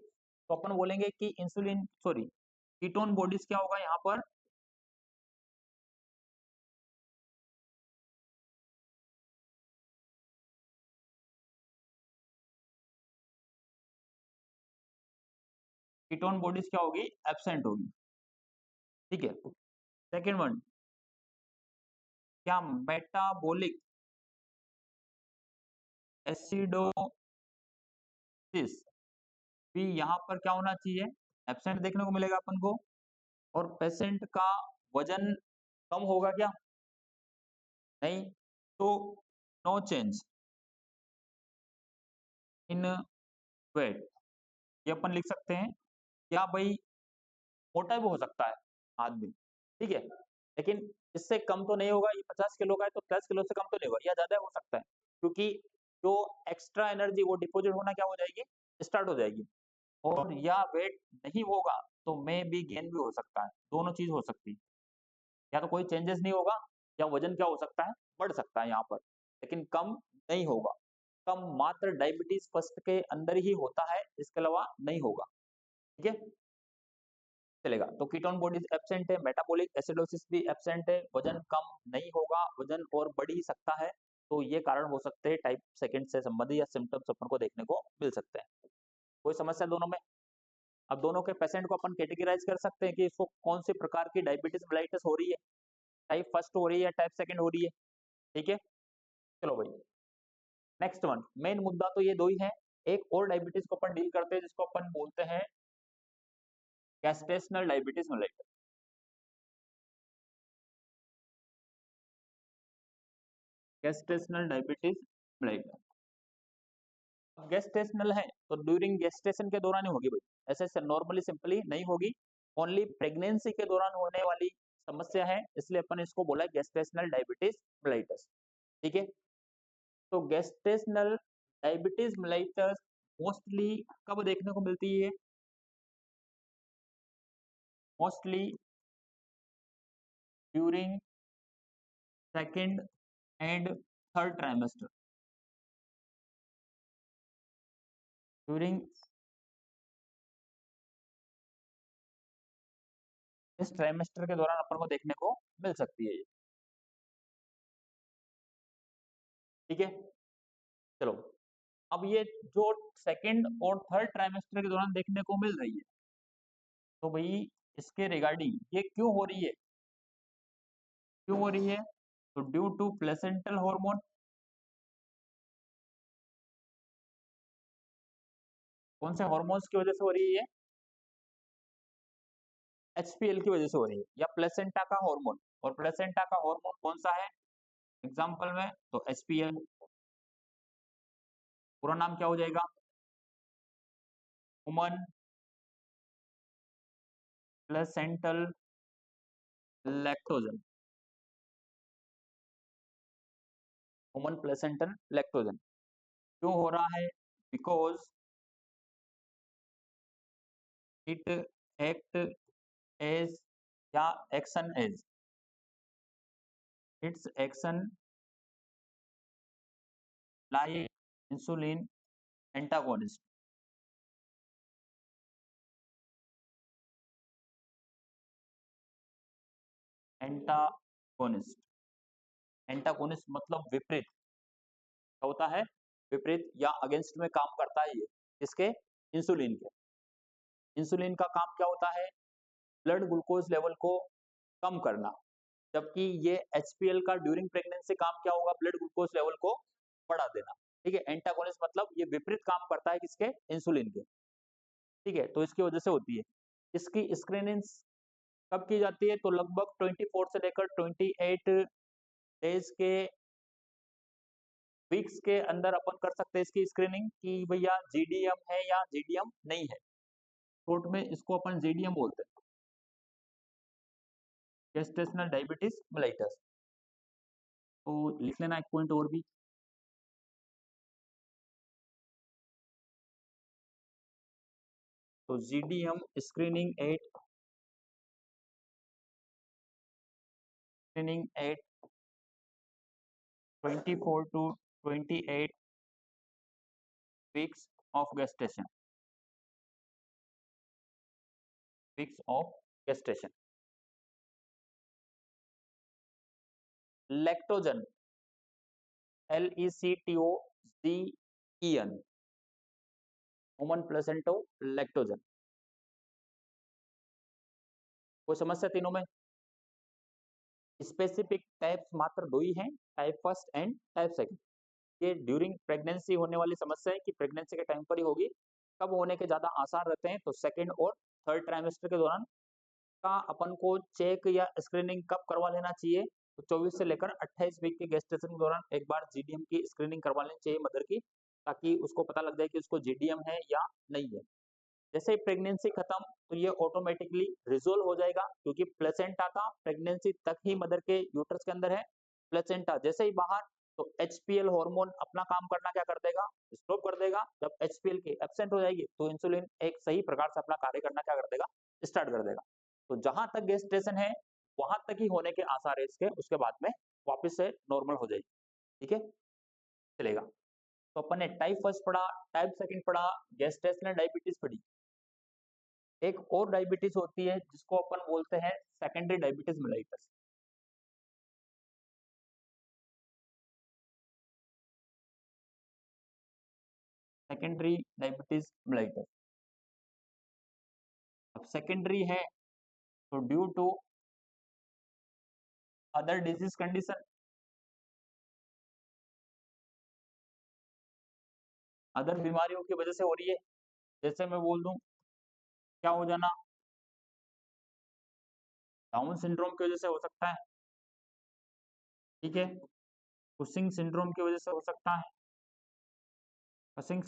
Speaker 1: तो अपन बोलेंगे कि इंसुलिन सॉरी कीटोन बॉडीज क्या होगा यहाँ पर, कीटोन बॉडीज क्या होगी, एब्सेंट होगी। ठीक है? सेकेंड वन, क्या मेटाबॉलिक एसिडोसिस भी यहाँ पर क्या होना चाहिए, एब्सेंट देखने को मिलेगा अपन को। और पेशेंट का वजन कम होगा क्या, नहीं, तो नो चेंज इन वेट, ये अपन लिख सकते हैं। या भाई मोटा भी हो सकता है आदमी, ठीक है, लेकिन इससे कम तो नहीं होगा, ये 50 किलो का है तो 50 किलो से कम तो नहीं होगा, या ज्यादा हो सकता है, क्योंकि जो एक्स्ट्रा एनर्जी वो डिपोजिट होना क्या हो जाएगी, स्टार्ट हो जाएगी। और या वेट नहीं होगा तो मे बी गेन भी हो सकता है, दोनों चीज हो सकती है, या तो कोई चेंजेस नहीं होगा या वजन क्या हो सकता है, बढ़ सकता है यहाँ पर, लेकिन कम नहीं होगा। कम मात्र डायबिटीज फर्स्ट के अंदर ही होता है, इसके अलावा नहीं होगा। ठीक है? चलेगा। तो कीटोन बॉडीज एब्सेंट है, मेटाबॉलिक एसिडोसिस भी एब्सेंट है, वजन कम नहीं होगा, वजन और बढ़ ही सकता है, तो ये कारण हो सकते हैं टाइप सेकंड से संबंधित या सिम्टम्स अपन को देखने को मिल सकते हैं। कोई समस्या दोनों में? अब दोनों के पेशेंट को अपन कैटेगराइज कर सकते हैं कि इसको कौन सी प्रकार की डायबिटीज मेलाइटिस हो रही है, टाइप फर्स्ट हो रही है या टाइप सेकंड हो रही है। ठीक है, चलो भाई नेक्स्ट वन। मेन मुद्दा तो ये दो ही है। एक और डायबिटीज को अपन डील करते हैं जिसको अपन बोलते हैं gestational diabetes mellitus. Gestational diabetes mellitus. Gestational है तो ड्यूरिंग गेस्टेशन के दौरान ही होगी भाई, ऐसे नॉर्मली सिंपली नहीं होगी। ओनली प्रेगनेंसी के दौरान होने वाली समस्या है, इसलिए अपन इसको बोला है गेस्टेशनल डायबिटीज मेलाइटिस। ठीक है, तो गेस्टेशनल डायबिटीज मेलाइटिस मोस्टली कब देखने को मिलती है? Mostly during second and third trimester. During इस ट्राइमेस्टर के दौरान अपन को देखने को मिल सकती है ये। ठीक है, चलो अब ये जो सेकंड और थर्ड ट्राइमेस्टर के दौरान देखने को मिल रही है, तो भाई इसके रिगार्डिंग ये क्यों हो रही है? क्यों हो रही है? तो ड्यू टू प्लेसेंटल हार्मोन। कौन से हार्मोन्स की वजह से हो रही है? एचपीएल की वजह से हो रही है या प्लेसेंटा का हार्मोन। और प्लेसेंटा का हार्मोन कौन सा है एग्जांपल में? तो एचपीएल। पूरा नाम क्या हो जाएगा? Human placental lactogen. Human placental lactogen क्यों हो रहा है? बिकॉज इट एक्ट एज या action as it's action like insulin antagonist. Antagonist. Antagonist मतलब विपरीत होता है, विपरीत या अगेंस्ट में काम करता है ये इसके इंसुलिन के। इंसुलिन का काम क्या होता है? ब्लड ग्लूकोज लेवल को कम करना, जबकि ये एचपीएल का ड्यूरिंग प्रेगनेंसी काम क्या होगा? ब्लड ग्लूकोज लेवल को बढ़ा देना। ठीक है, एंटागोनिस्ट मतलब ये विपरीत काम करता है किसके? इंसुलिन के। ठीक है, तो इसकी वजह से होती है। इसकी स्क्रीनिंग कब की जाती है? तो लगभग 24 से लेकर 28 डेज के वीक्स के अंदर अपन कर सकते हैं इसकी स्क्रीनिंग कि भैया जीडीएम है या जीडीएम नहीं है। शॉर्ट में इसको अपन जीडीएम बोलते हैं, गेस्टेशनल डायबिटीज मेलाइटस। तो लिख लेना एक पॉइंट और भी। तो GDM screening at 24 to 28 weeks of gestation, weeks of gestation। Lactogen LECTOGEN human placental lactogen. कोई समस्या तीनों में? स्पेसिफिक टाइप्स मात्र दो ही हैं, type first and type second. ये ड्यूरिंग प्रेगनेंसी होने वाली समस्या है कि प्रेगनेंसी के टाइम पर ही होगी। कब होने के ज्यादा आसार रहते हैं? तो सेकंड और थर्ड ट्राइमेस्टर के दौरान का अपन को चेक या स्क्रीनिंग कब करवा लेना चाहिए? तो 24 से लेकर 28 वीक के गेस्टेशन के दौरान एक बार जीडीएम की स्क्रीनिंग करवा लेनी चाहिए मदर की, ताकि उसको पता लग जाए कि उसको जीडीएम है या नहीं है। जैसे ही प्रेगनेंसी खत्म तो ये ऑटोमेटिकली रिजोल्व हो जाएगा, क्योंकि प्लेसेंटा का प्रेगनेंसी तक ही मदर के यूट्रस के अंदर है। प्लेसेंटा जैसे ही बाहर, तो एचपीएल हार्मोन अपना काम करना क्या कर देगा? स्टॉप कर देगा। जब एचपीएल की एब्सेंट हो जाएगी तो इंसुलिन एक सही प्रकार से अपना कार्य करना क्या कर देगा? स्टार्ट कर देगा। तो जहां तक गेस्टेशन है वहां तक ही होने के आसार है इसके, उसके बाद में वापस से नॉर्मल हो जाएगी। ठीक है, चलेगा। तो अपन ने टाइप फर्स्ट पढ़ा, टाइप सेकंड पढ़ा, गेस्टेशनल डायबिटीज पढ़ी। एक और डायबिटीज होती है जिसको अपन बोलते हैं secondary diabetes mellitus. Secondary diabetes mellitus. अब सेकेंडरी है तो due to other disease condition, other बीमारियों की वजह से हो रही है। जैसे मैं बोल दूं क्या हो जाना, डाउन सिंड्रोम की वजह से हो सकता है, ठीक है, कुशिंग सिंड्रोम की वजह से हो सकता है, कुशिंग